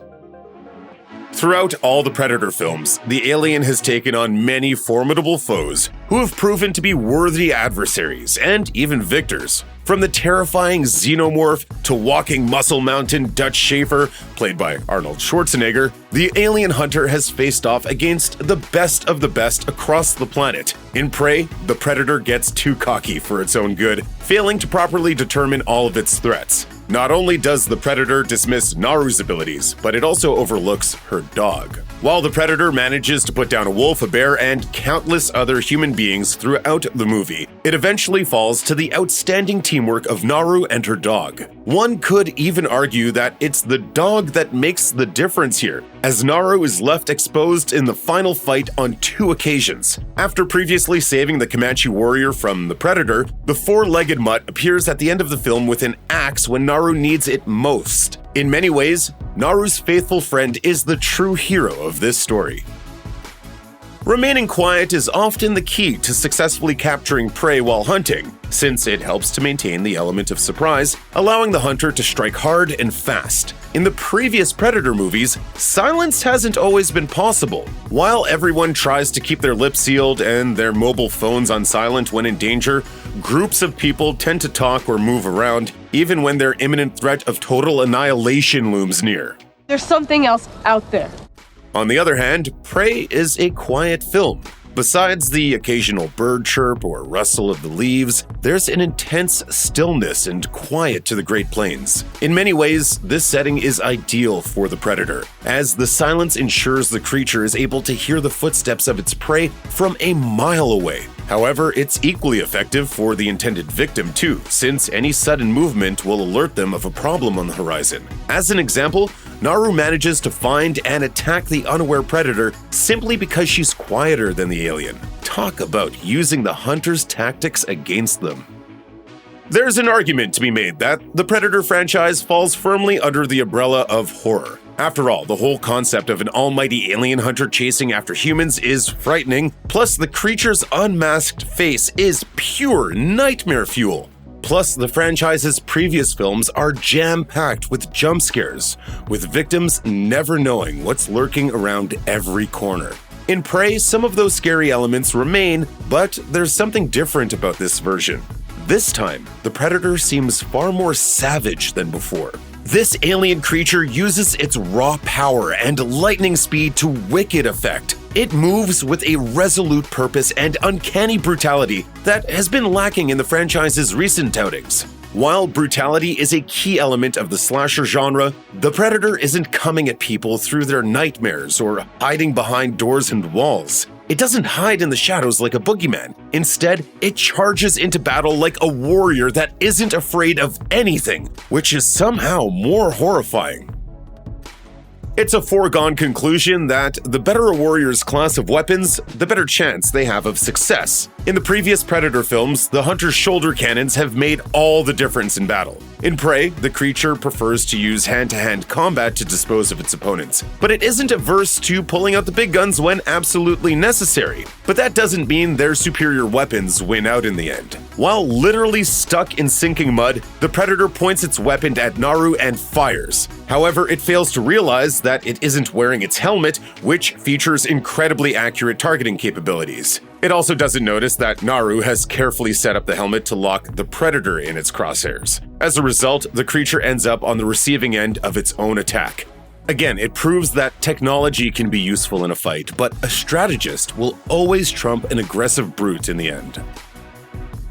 Throughout all the Predator films, the alien has taken on many formidable foes who have proven to be worthy adversaries and even victors. From the terrifying xenomorph to walking muscle mountain Dutch Schaefer, played by Arnold Schwarzenegger, the alien hunter has faced off against the best of the best across the planet. In Prey, the Predator gets too cocky for its own good, failing to properly determine all of its threats. Not only does the Predator dismiss Naru's abilities, but it also overlooks her dog. While the Predator manages to put down a wolf, a bear, and countless other human beings throughout the movie, it eventually falls to the outstanding teamwork of Naru and her dog. One could even argue that it's the dog that makes the difference here, as Naru is left exposed in the final fight on 2 occasions. After previously saving the Comanche warrior from the Predator, the 4-legged mutt appears at the end of the film with an axe when Naru needs it most. In many ways, Naru's faithful friend is the true hero of this story. Remaining quiet is often the key to successfully capturing prey while hunting, since it helps to maintain the element of surprise, allowing the hunter to strike hard and fast. In the previous Predator movies, silence hasn't always been possible. While everyone tries to keep their lips sealed and their mobile phones on silent when in danger, groups of people tend to talk or move around, even when their imminent threat of total annihilation looms near. There's something else out there. On the other hand, Prey is a quiet film. Besides the occasional bird chirp or rustle of the leaves, there's an intense stillness and quiet to the Great Plains. In many ways, this setting is ideal for the Predator, as the silence ensures the creature is able to hear the footsteps of its prey from a mile away. However, it's equally effective for the intended victim too, since any sudden movement will alert them of a problem on the horizon. As an example, Naru manages to find and attack the unaware predator simply because she's quieter than the alien. Talk about using the hunter's tactics against them. There's an argument to be made that the Predator franchise falls firmly under the umbrella of horror. After all, the whole concept of an almighty alien hunter chasing after humans is frightening, plus the creature's unmasked face is pure nightmare fuel. Plus, the franchise's previous films are jam-packed with jump scares, with victims never knowing what's lurking around every corner. In Prey, some of those scary elements remain, but there's something different about this version. This time, the Predator seems far more savage than before. This alien creature uses its raw power and lightning speed to wicked effect. It moves with a resolute purpose and uncanny brutality that has been lacking in the franchise's recent outings. While brutality is a key element of the slasher genre, the Predator isn't coming at people through their nightmares or hiding behind doors and walls. It doesn't hide in the shadows like a boogeyman. Instead, it charges into battle like a warrior that isn't afraid of anything, which is somehow more horrifying. It's a foregone conclusion that the better a warrior's class of weapons, the better chance they have of success. In the previous Predator films, the hunter's shoulder cannons have made all the difference in battle. In Prey, the creature prefers to use hand-to-hand combat to dispose of its opponents, but it isn't averse to pulling out the big guns when absolutely necessary. But that doesn't mean their superior weapons win out in the end. While literally stuck in sinking mud, the Predator points its weapon at Naru and fires. However, it fails to realize that it isn't wearing its helmet, which features incredibly accurate targeting capabilities. It also doesn't notice that Naru has carefully set up the helmet to lock the Predator in its crosshairs. As a result, the creature ends up on the receiving end of its own attack. Again, it proves that technology can be useful in a fight, but a strategist will always trump an aggressive brute in the end.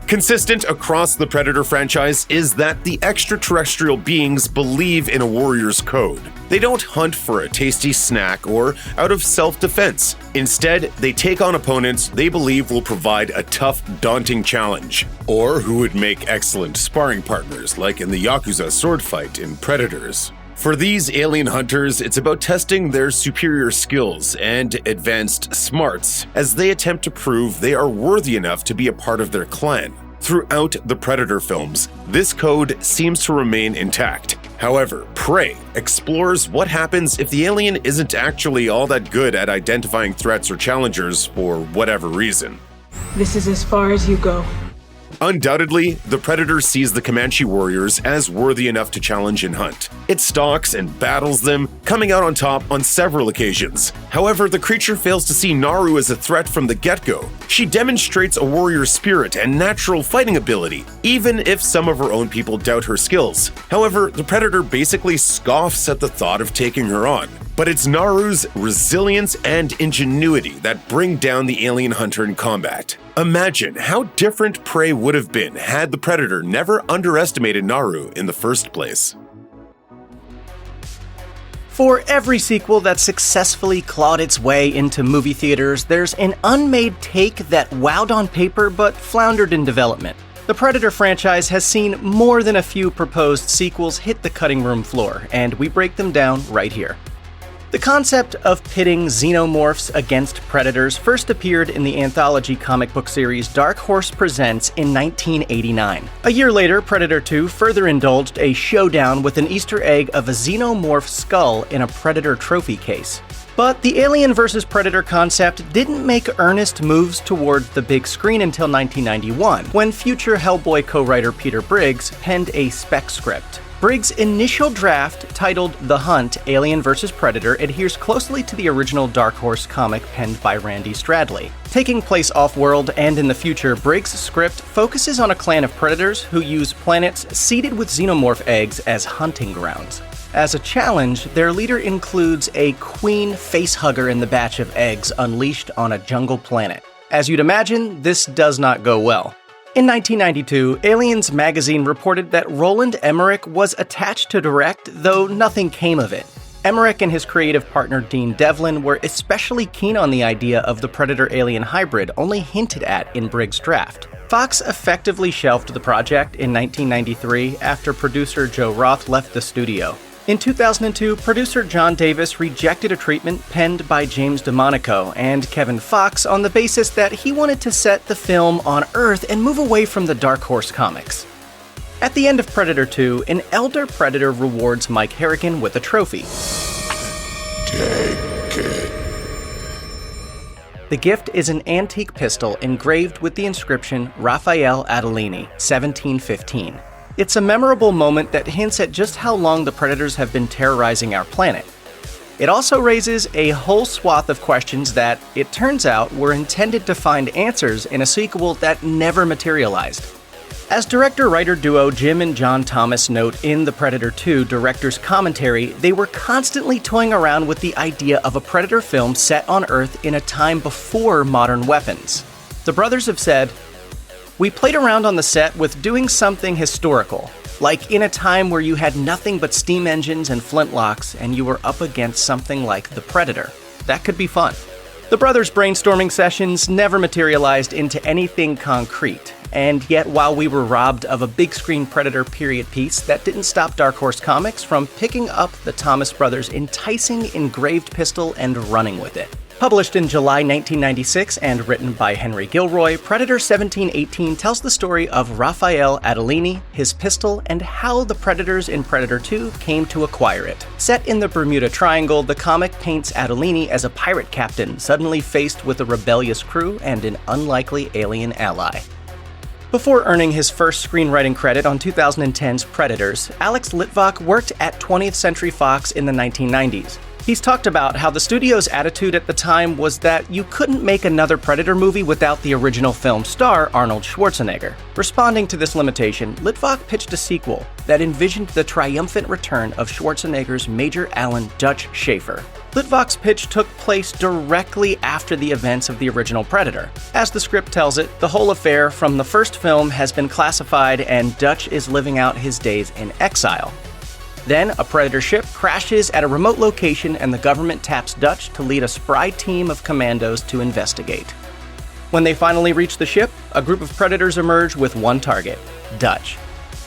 Consistent across the Predator franchise is that the extraterrestrial beings believe in a warrior's code. They don't hunt for a tasty snack or out of self-defense. Instead, they take on opponents they believe will provide a tough, daunting challenge, or who would make excellent sparring partners, like in the Yautja sword fight in Predators. For these alien hunters, it's about testing their superior skills and advanced smarts as they attempt to prove they are worthy enough to be a part of their clan. Throughout the Predator films, this code seems to remain intact. However, Prey explores what happens if the alien isn't actually all that good at identifying threats or challengers for whatever reason. This is as far as you go. Undoubtedly, the Predator sees the Comanche warriors as worthy enough to challenge and hunt. It stalks and battles them, coming out on top on several occasions. However, the creature fails to see Naru as a threat from the get-go. She demonstrates a warrior spirit and natural fighting ability, even if some of her own people doubt her skills. However, the Predator basically scoffs at the thought of taking her on. But it's Naru's resilience and ingenuity that bring down the alien hunter in combat. Imagine how different Prey would have been had the Predator never underestimated Naru in the first place. For every sequel that successfully clawed its way into movie theaters, there's an unmade take that wowed on paper but floundered in development. The Predator franchise has seen more than a few proposed sequels hit the cutting room floor, and we break them down right here. The concept of pitting xenomorphs against predators first appeared in the anthology comic book series Dark Horse Presents in 1989. A year later, Predator 2 further indulged a showdown with an Easter egg of a xenomorph skull in a Predator trophy case. But the Alien vs. Predator concept didn't make earnest moves toward the big screen until 1991, when future Hellboy co-writer Peter Briggs penned a spec script. Briggs' initial draft, titled The Hunt, Alien vs. Predator, adheres closely to the original Dark Horse comic penned by Randy Stradley. Taking place off-world and in the future, Briggs' script focuses on a clan of predators who use planets seeded with xenomorph eggs as hunting grounds. As a challenge, their leader includes a queen facehugger in the batch of eggs unleashed on a jungle planet. As you'd imagine, this does not go well. In 1992, Aliens magazine reported that Roland Emmerich was attached to direct, though nothing came of it. Emmerich and his creative partner Dean Devlin were especially keen on the idea of the Predator-Alien hybrid only hinted at in Briggs' draft. Fox effectively shelved the project in 1993 after producer Joe Roth left the studio. In 2002, producer John Davis rejected a treatment penned by James DeMonico and Kevin Fox on the basis that he wanted to set the film on Earth and move away from the Dark Horse comics. At the end of Predator 2, an elder Predator rewards Mike Harrigan with a trophy. Take it. The gift is an antique pistol engraved with the inscription Raphael Adolini, 1715. It's a memorable moment that hints at just how long the Predators have been terrorizing our planet. It also raises a whole swath of questions that, it turns out, were intended to find answers in a sequel that never materialized. As director-writer duo Jim and John Thomas note in the Predator 2 director's commentary, they were constantly toying around with the idea of a Predator film set on Earth in a time before modern weapons. The brothers have said, "We played around on the set with doing something historical, like in a time where you had nothing but steam engines and flintlocks and you were up against something like the Predator. That could be fun." The brothers' brainstorming sessions never materialized into anything concrete, and yet while we were robbed of a big-screen Predator period piece, that didn't stop Dark Horse Comics from picking up the Thomas brothers' enticing engraved pistol and running with it. Published in July 1996 and written by Henry Gilroy, Predator 1718 tells the story of Raphael Adolini, his pistol, and how the Predators in Predator 2 came to acquire it. Set in the Bermuda Triangle, the comic paints Adolini as a pirate captain suddenly faced with a rebellious crew and an unlikely alien ally. Before earning his first screenwriting credit on 2010's Predators, Alex Litvak worked at 20th Century Fox in the 1990s. He's talked about how the studio's attitude at the time was that you couldn't make another Predator movie without the original film star Arnold Schwarzenegger. Responding to this limitation, Litvak pitched a sequel that envisioned the triumphant return of Schwarzenegger's Major Alan Dutch Schaefer. Litvak's pitch took place directly after the events of the original Predator. As the script tells it, the whole affair from the first film has been classified and Dutch is living out his days in exile. Then, a Predator ship crashes at a remote location and the government taps Dutch to lead a spry team of commandos to investigate. When they finally reach the ship, a group of Predators emerge with one target, Dutch.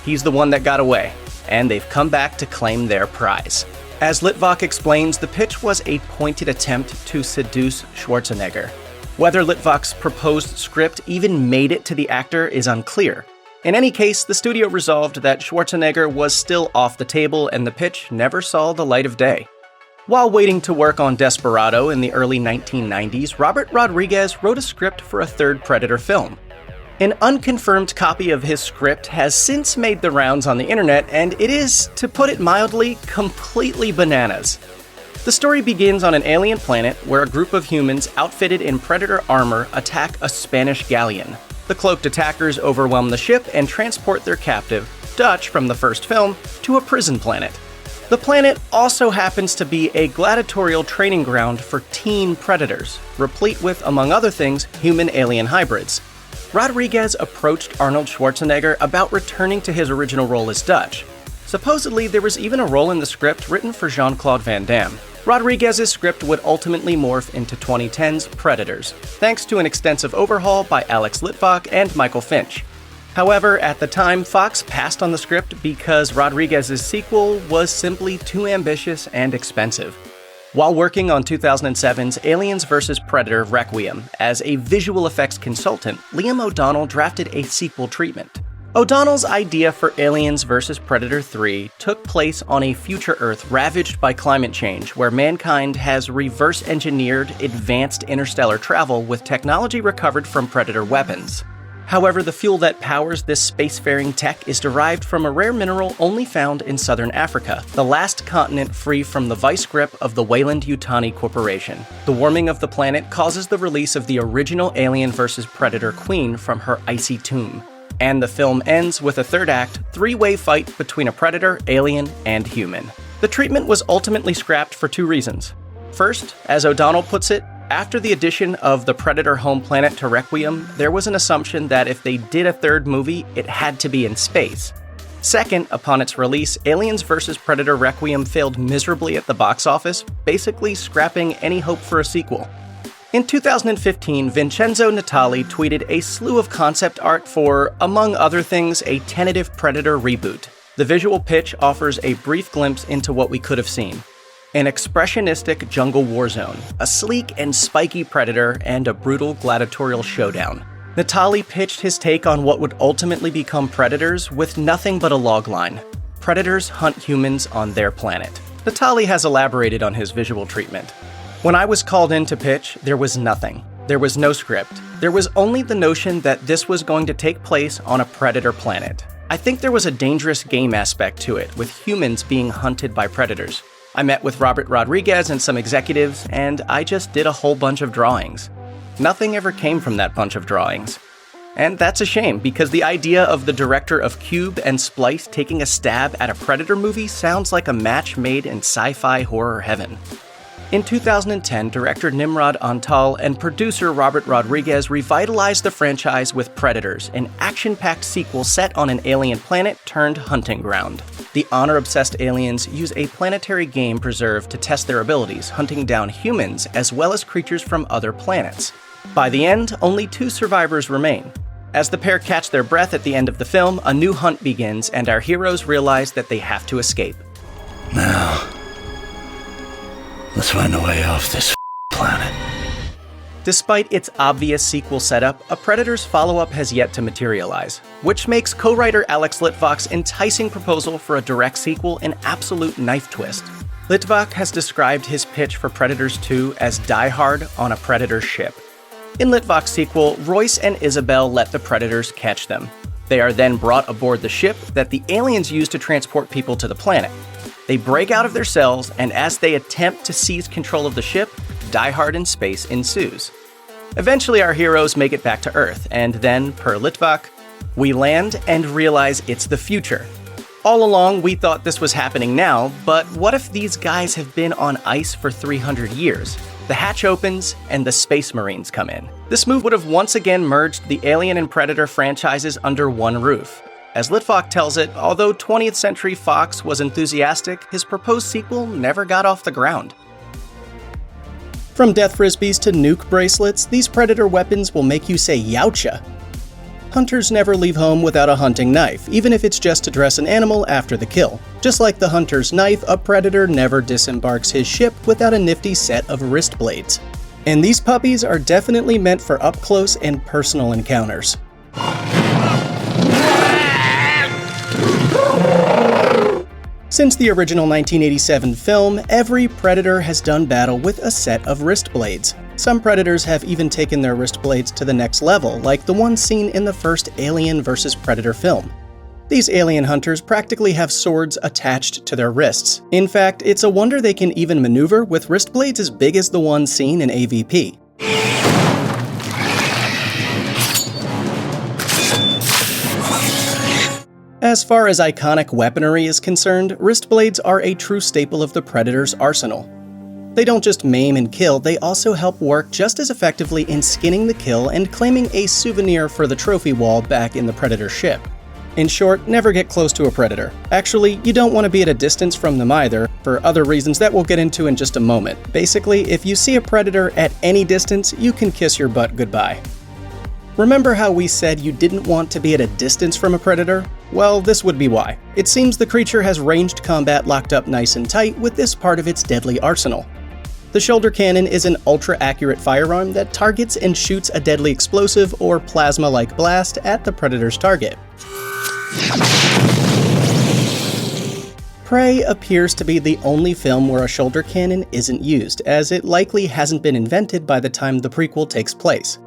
He's the one that got away, and they've come back to claim their prize. As Litvak explains, the pitch was a pointed attempt to seduce Schwarzenegger. Whether Litvak's proposed script even made it to the actor is unclear. In any case, the studio resolved that Schwarzenegger was still off the table and the pitch never saw the light of day. While waiting to work on Desperado in the early 1990s, Robert Rodriguez wrote a script for a third Predator film. An unconfirmed copy of his script has since made the rounds on the internet, and it is, to put it mildly, completely bananas. The story begins on an alien planet where a group of humans outfitted in Predator armor attack a Spanish galleon. The cloaked attackers overwhelm the ship and transport their captive, Dutch from the first film, to a prison planet. The planet also happens to be a gladiatorial training ground for teen predators, replete with, among other things, human-alien hybrids. Rodriguez approached Arnold Schwarzenegger about returning to his original role as Dutch. Supposedly, there was even a role in the script written for Jean-Claude Van Damme. Rodriguez's script would ultimately morph into 2010's Predators, thanks to an extensive overhaul by Alex Litvak and Michael Finch. However, at the time, Fox passed on the script because Rodriguez's sequel was simply too ambitious and expensive. While working on 2007's Aliens vs. Predator Requiem as a visual effects consultant, Liam O'Donnell drafted a sequel treatment. O'Donnell's idea for Aliens vs. Predator 3 took place on a future Earth ravaged by climate change, where mankind has reverse-engineered advanced interstellar travel with technology recovered from Predator weapons. However, the fuel that powers this spacefaring tech is derived from a rare mineral only found in southern Africa, the last continent free from the vice grip of the Weyland-Yutani Corporation. The warming of the planet causes the release of the original Alien vs. Predator queen from her icy tomb. And the film ends with a third act, three-way fight between a predator, alien, and human. The treatment was ultimately scrapped for two reasons. First, as O'Donnell puts it, after the addition of the Predator home planet to Requiem, there was an assumption that if they did a third movie, it had to be in space. Second, upon its release, Aliens vs. Predator Requiem failed miserably at the box office, basically scrapping any hope for a sequel. In 2015, Vincenzo Natali tweeted a slew of concept art for, among other things, a tentative Predator reboot. The visual pitch offers a brief glimpse into what we could have seen. An expressionistic jungle war zone, a sleek and spiky predator, and a brutal gladiatorial showdown. Natali pitched his take on what would ultimately become Predators with nothing but a logline. Predators hunt humans on their planet. Natali has elaborated on his visual treatment. When I was called in to pitch, there was nothing. There was no script. There was only the notion that this was going to take place on a predator planet. I think there was a dangerous game aspect to it, with humans being hunted by predators. I met with Robert Rodriguez and some executives, and I just did a whole bunch of drawings. Nothing ever came from that bunch of drawings. And that's a shame, because the idea of the director of Cube and Splice taking a stab at a Predator movie sounds like a match made in sci-fi horror heaven. In 2010, director Nimrod Antal and producer Robert Rodriguez revitalized the franchise with Predators, an action-packed sequel set on an alien planet turned hunting ground. The honor-obsessed aliens use a planetary game preserve to test their abilities, hunting down humans as well as creatures from other planets. By the end, only 2 survivors remain. As the pair catch their breath at the end of the film, a new hunt begins, and our heroes realize that they have to escape. Now, let's find a way off this planet. Despite its obvious sequel setup, a Predators follow-up has yet to materialize, which makes co-writer Alex Litvak's enticing proposal for a direct sequel an absolute knife twist. Litvak has described his pitch for Predators 2 as Die Hard on a Predator ship. In Litvak's sequel, Royce and Isabel let the Predators catch them. They are then brought aboard the ship that the aliens use to transport people to the planet. They break out of their cells, and as they attempt to seize control of the ship, Die Hard in space ensues. Eventually, our heroes make it back to Earth, and then, per Litvak, we land and realize it's the future. All along, we thought this was happening now, but what if these guys have been on ice for 300 years? The hatch opens, and the Space Marines come in. This move would have once again merged the Alien and Predator franchises under one roof. As Litvak tells it, although 20th Century Fox was enthusiastic, his proposed sequel never got off the ground. From death frisbees to nuke bracelets, these Predator weapons will make you say Yautja. Hunters never leave home without a hunting knife, even if it's just to dress an animal after the kill. Just like the hunter's knife, a Predator never disembarks his ship without a nifty set of wrist blades. And these puppies are definitely meant for up-close and personal encounters. Since the original 1987 film, every Predator has done battle with a set of wrist blades. Some predators have even taken their wrist blades to the next level, like the one seen in the first Alien vs. Predator film. These alien hunters practically have swords attached to their wrists. In fact, it's a wonder they can even maneuver with wrist blades as big as the ones seen in AVP. As far as iconic weaponry is concerned, wrist blades are a true staple of the Predator's arsenal. They don't just maim and kill, they also help work just as effectively in skinning the kill and claiming a souvenir for the trophy wall back in the Predator ship. In short, never get close to a Predator. Actually, you don't want to be at a distance from them either, for other reasons that we'll get into in just a moment. Basically, if you see a Predator at any distance, you can kiss your butt goodbye. Remember how we said you didn't want to be at a distance from a Predator? Well, this would be why. It seems the creature has ranged combat locked up nice and tight with this part of its deadly arsenal. The shoulder cannon is an ultra-accurate firearm that targets and shoots a deadly explosive or plasma-like blast at the Predator's target. Prey appears to be the only film where a shoulder cannon isn't used, as it likely hasn't been invented by the time the prequel takes place.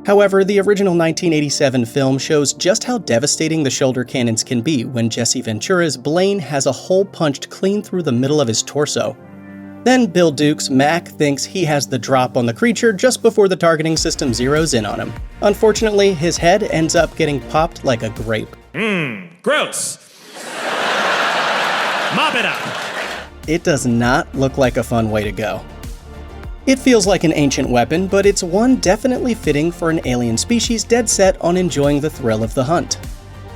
However, the original 1987 film shows just how devastating the shoulder cannons can be when Jesse Ventura's Blaine has a hole punched clean through the middle of his torso. Then Bill Duke's Mac thinks he has the drop on the creature just before the targeting system zeroes in on him. Unfortunately, his head ends up getting popped like a grape. Gross. Mop it up. It does not look like a fun way to go. It feels like an ancient weapon, but it's one definitely fitting for an alien species dead set on enjoying the thrill of the hunt.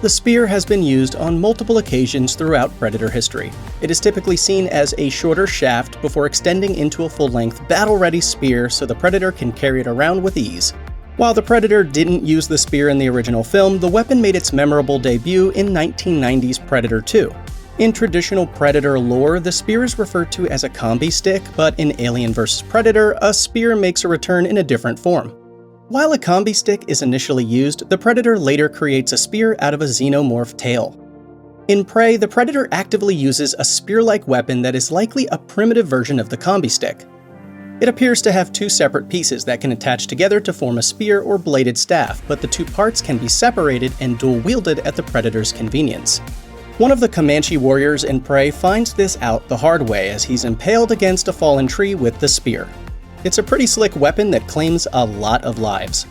The spear has been used on multiple occasions throughout Predator history. It is typically seen as a shorter shaft before extending into a full-length, battle-ready spear so the Predator can carry it around with ease. While the Predator didn't use the spear in the original film, the weapon made its memorable debut in 1990's Predator 2. In traditional Predator lore, the spear is referred to as a combi stick, but in Alien vs. Predator, a spear makes a return in a different form. While a combi stick is initially used, the Predator later creates a spear out of a xenomorph tail. In Prey, the Predator actively uses a spear-like weapon that is likely a primitive version of the combi stick. It appears to have two separate pieces that can attach together to form a spear or bladed staff, but the two parts can be separated and dual-wielded at the Predator's convenience. One of the Comanche warriors in Prey finds this out the hard way as he's impaled against a fallen tree with the spear. It's a pretty slick weapon that claims a lot of lives.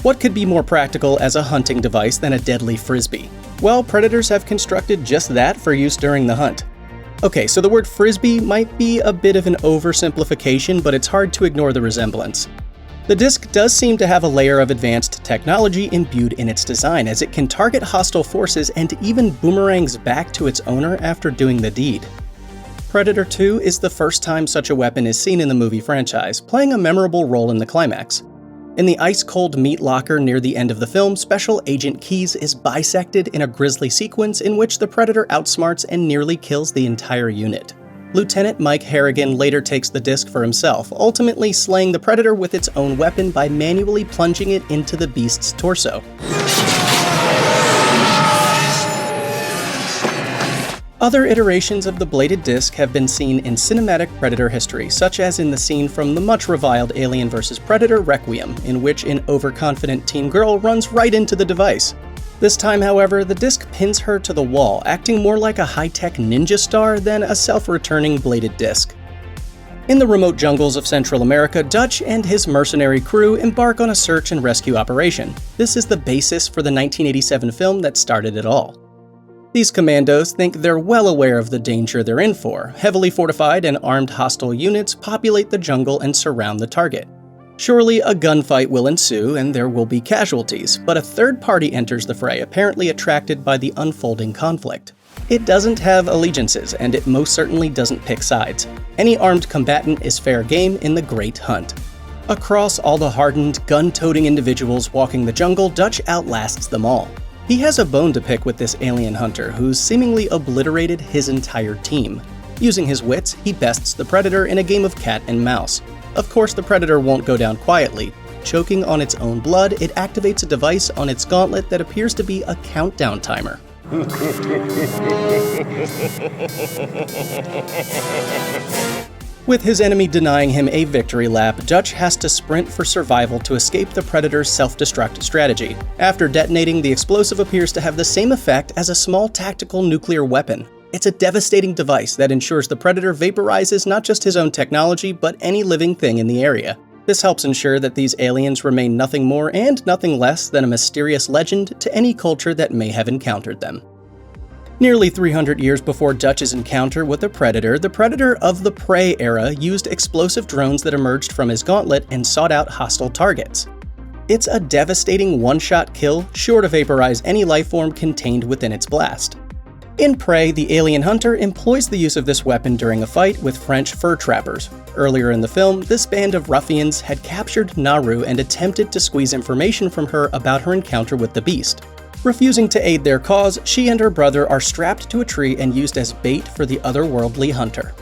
What could be more practical as a hunting device than a deadly frisbee? Well, predators have constructed just that for use during the hunt. Okay, so the word frisbee might be a bit of an oversimplification, but it's hard to ignore the resemblance. The disc does seem to have a layer of advanced technology imbued in its design, as it can target hostile forces and even boomerangs back to its owner after doing the deed. Predator 2 is the first time such a weapon is seen in the movie franchise, playing a memorable role in the climax. In the ice-cold meat locker near the end of the film, Special Agent Keyes is bisected in a grisly sequence in which the Predator outsmarts and nearly kills the entire unit. Lieutenant Mike Harrigan later takes the disc for himself, ultimately slaying the Predator with its own weapon by manually plunging it into the beast's torso. Other iterations of the bladed disc have been seen in cinematic Predator history, such as in the scene from the much-reviled Alien vs. Predator Requiem, in which an overconfident teen girl runs right into the device. This time, however, the disc pins her to the wall, acting more like a high-tech ninja star than a self-returning bladed disc. In the remote jungles of Central America, Dutch and his mercenary crew embark on a search and rescue operation. This is the basis for the 1987 film that started it all. These commandos think they're well aware of the danger they're in for. Heavily fortified and armed hostile units populate the jungle and surround the target. Surely a gunfight will ensue and there will be casualties, but a third party enters the fray, apparently attracted by the unfolding conflict. It doesn't have allegiances, and it most certainly doesn't pick sides. Any armed combatant is fair game in the Great Hunt. Across all the hardened, gun-toting individuals walking the jungle, Dutch outlasts them all. He has a bone to pick with this alien hunter, who's seemingly obliterated his entire team. Using his wits, he bests the Predator in a game of cat and mouse. Of course, the Predator won't go down quietly. Choking on its own blood, it activates a device on its gauntlet that appears to be a countdown timer. With his enemy denying him a victory lap, Dutch has to sprint for survival to escape the Predator's self-destruct strategy. After detonating, the explosive appears to have the same effect as a small tactical nuclear weapon. It's a devastating device that ensures the Predator vaporizes not just his own technology, but any living thing in the area. This helps ensure that these aliens remain nothing more and nothing less than a mysterious legend to any culture that may have encountered them. Nearly 300 years before Dutch's encounter with the Predator of the Prey era used explosive drones that emerged from his gauntlet and sought out hostile targets. It's a devastating one-shot kill, sure to vaporize any lifeform contained within its blast. In Prey, the alien hunter employs the use of this weapon during a fight with French fur trappers. Earlier in the film, this band of ruffians had captured Naru and attempted to squeeze information from her about her encounter with the beast. Refusing to aid their cause, she and her brother are strapped to a tree and used as bait for the otherworldly hunter.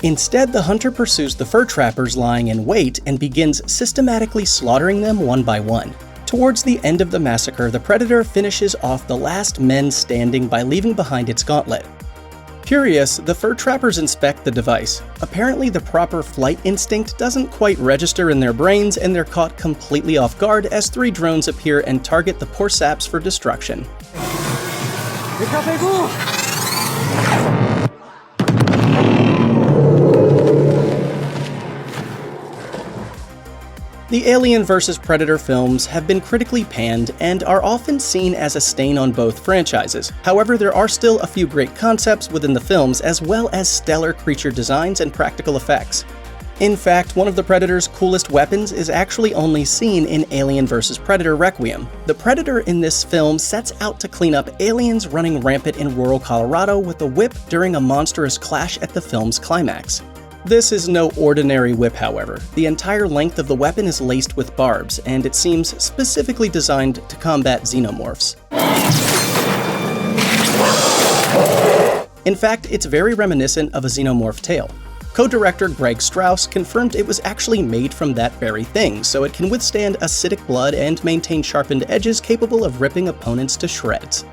Instead, the hunter pursues the fur trappers lying in wait and begins systematically slaughtering them one by one. Towards the end of the massacre, the Predator finishes off the last men standing by leaving behind its gauntlet. Curious, the fur trappers inspect the device. Apparently, the proper flight instinct doesn't quite register in their brains, and they're caught completely off guard as 3 drones appear and target the poor saps for destruction. The Alien vs. Predator films have been critically panned and are often seen as a stain on both franchises. However, there are still a few great concepts within the films, as well as stellar creature designs and practical effects. In fact, one of the Predator's coolest weapons is actually only seen in Alien vs. Predator Requiem. The Predator in this film sets out to clean up aliens running rampant in rural Colorado with a whip during a monstrous clash at the film's climax. This is no ordinary whip, however. The entire length of the weapon is laced with barbs, and it seems specifically designed to combat xenomorphs. In fact, it's very reminiscent of a xenomorph tail. Co-director Greg Strauss confirmed it was actually made from that very thing, so it can withstand acidic blood and maintain sharpened edges capable of ripping opponents to shreds.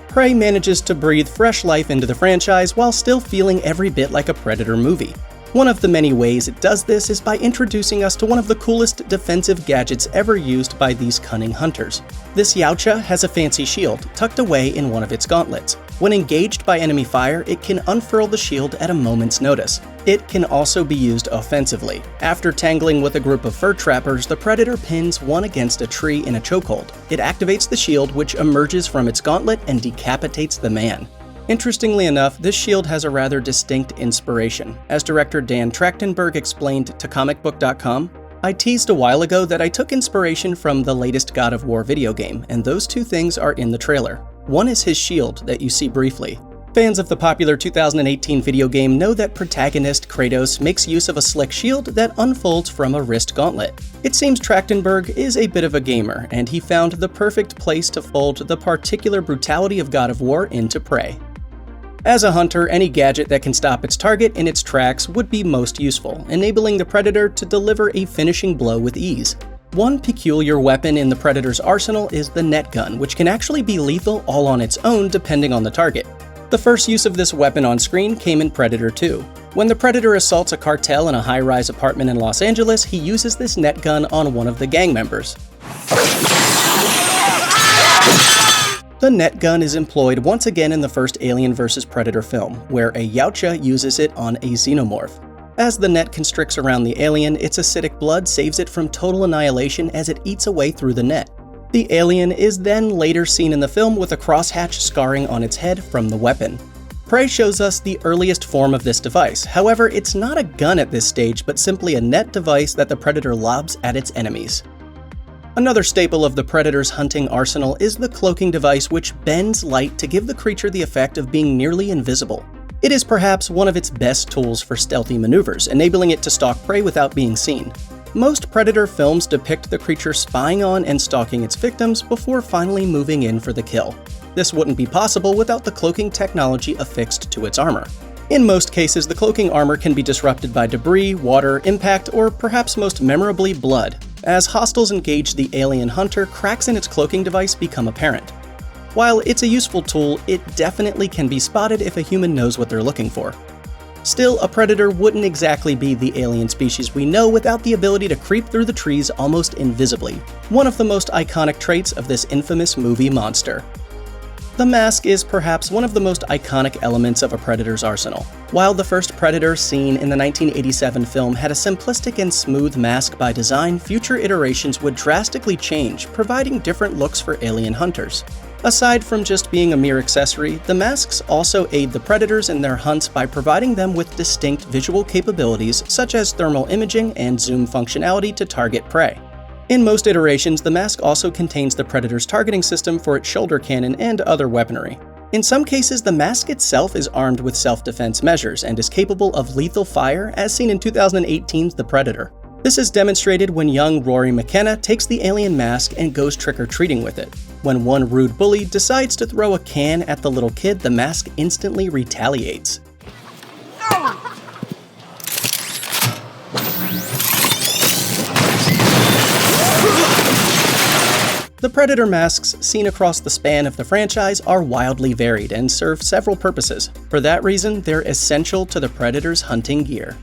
Prey manages to breathe fresh life into the franchise while still feeling every bit like a Predator movie. One of the many ways it does this is by introducing us to one of the coolest defensive gadgets ever used by these cunning hunters. This Yautja has a fancy shield tucked away in one of its gauntlets. When engaged by enemy fire, it can unfurl the shield at a moment's notice. It can also be used offensively. After tangling with a group of fur trappers, the Predator pins one against a tree in a chokehold. It activates the shield, which emerges from its gauntlet and decapitates the man. Interestingly enough, this shield has a rather distinct inspiration. As director Dan Trachtenberg explained to comicbook.com, I teased a while ago that I took inspiration from the latest God of War video game, and those 2 things are in the trailer. One is his shield that you see briefly. Fans of the popular 2018 video game know that protagonist Kratos makes use of a slick shield that unfolds from a wrist gauntlet. It seems Trachtenberg is a bit of a gamer, and he found the perfect place to fold the particular brutality of God of War into Prey. As a hunter, any gadget that can stop its target in its tracks would be most useful, enabling the Predator to deliver a finishing blow with ease. One peculiar weapon in the Predator's arsenal is the net gun, which can actually be lethal all on its own depending on the target. The first use of this weapon on screen came in Predator 2. When the Predator assaults a cartel in a high-rise apartment in Los Angeles, he uses this net gun on one of the gang members. The net gun is employed once again in the first Alien vs. Predator film, where a Yautja uses it on a xenomorph. As the net constricts around the alien, its acidic blood saves it from total annihilation as it eats away through the net. The alien is then later seen in the film with a crosshatch scarring on its head from the weapon. Prey shows us the earliest form of this device. However, it's not a gun at this stage, but simply a net device that the Predator lobs at its enemies. Another staple of the Predator's hunting arsenal is the cloaking device, which bends light to give the creature the effect of being nearly invisible. It is perhaps one of its best tools for stealthy maneuvers, enabling it to stalk prey without being seen. Most Predator films depict the creature spying on and stalking its victims before finally moving in for the kill. This wouldn't be possible without the cloaking technology affixed to its armor. In most cases, the cloaking armor can be disrupted by debris, water, impact, or perhaps most memorably, blood. As hostiles engage the alien hunter, cracks in its cloaking device become apparent. While it's a useful tool, it definitely can be spotted if a human knows what they're looking for. Still, a predator wouldn't exactly be the alien species we know without the ability to creep through the trees almost invisibly, one of the most iconic traits of this infamous movie monster. The mask is perhaps one of the most iconic elements of a predator's arsenal. While the first predator seen in the 1987 film had a simplistic and smooth mask by design, future iterations would drastically change, providing different looks for alien hunters. Aside from just being a mere accessory, the masks also aid the predators in their hunts by providing them with distinct visual capabilities such as thermal imaging and zoom functionality to target prey. In most iterations, the mask also contains the predator's targeting system for its shoulder cannon and other weaponry. In some cases, the mask itself is armed with self-defense measures and is capable of lethal fire, as seen in 2018's The Predator. This is demonstrated when young Rory McKenna takes the alien mask and goes trick-or-treating with it. When one rude bully decides to throw a can at the little kid, the mask instantly retaliates. The Predator masks seen across the span of the franchise are wildly varied and serve several purposes. For that reason, they're essential to the Predator's hunting gear.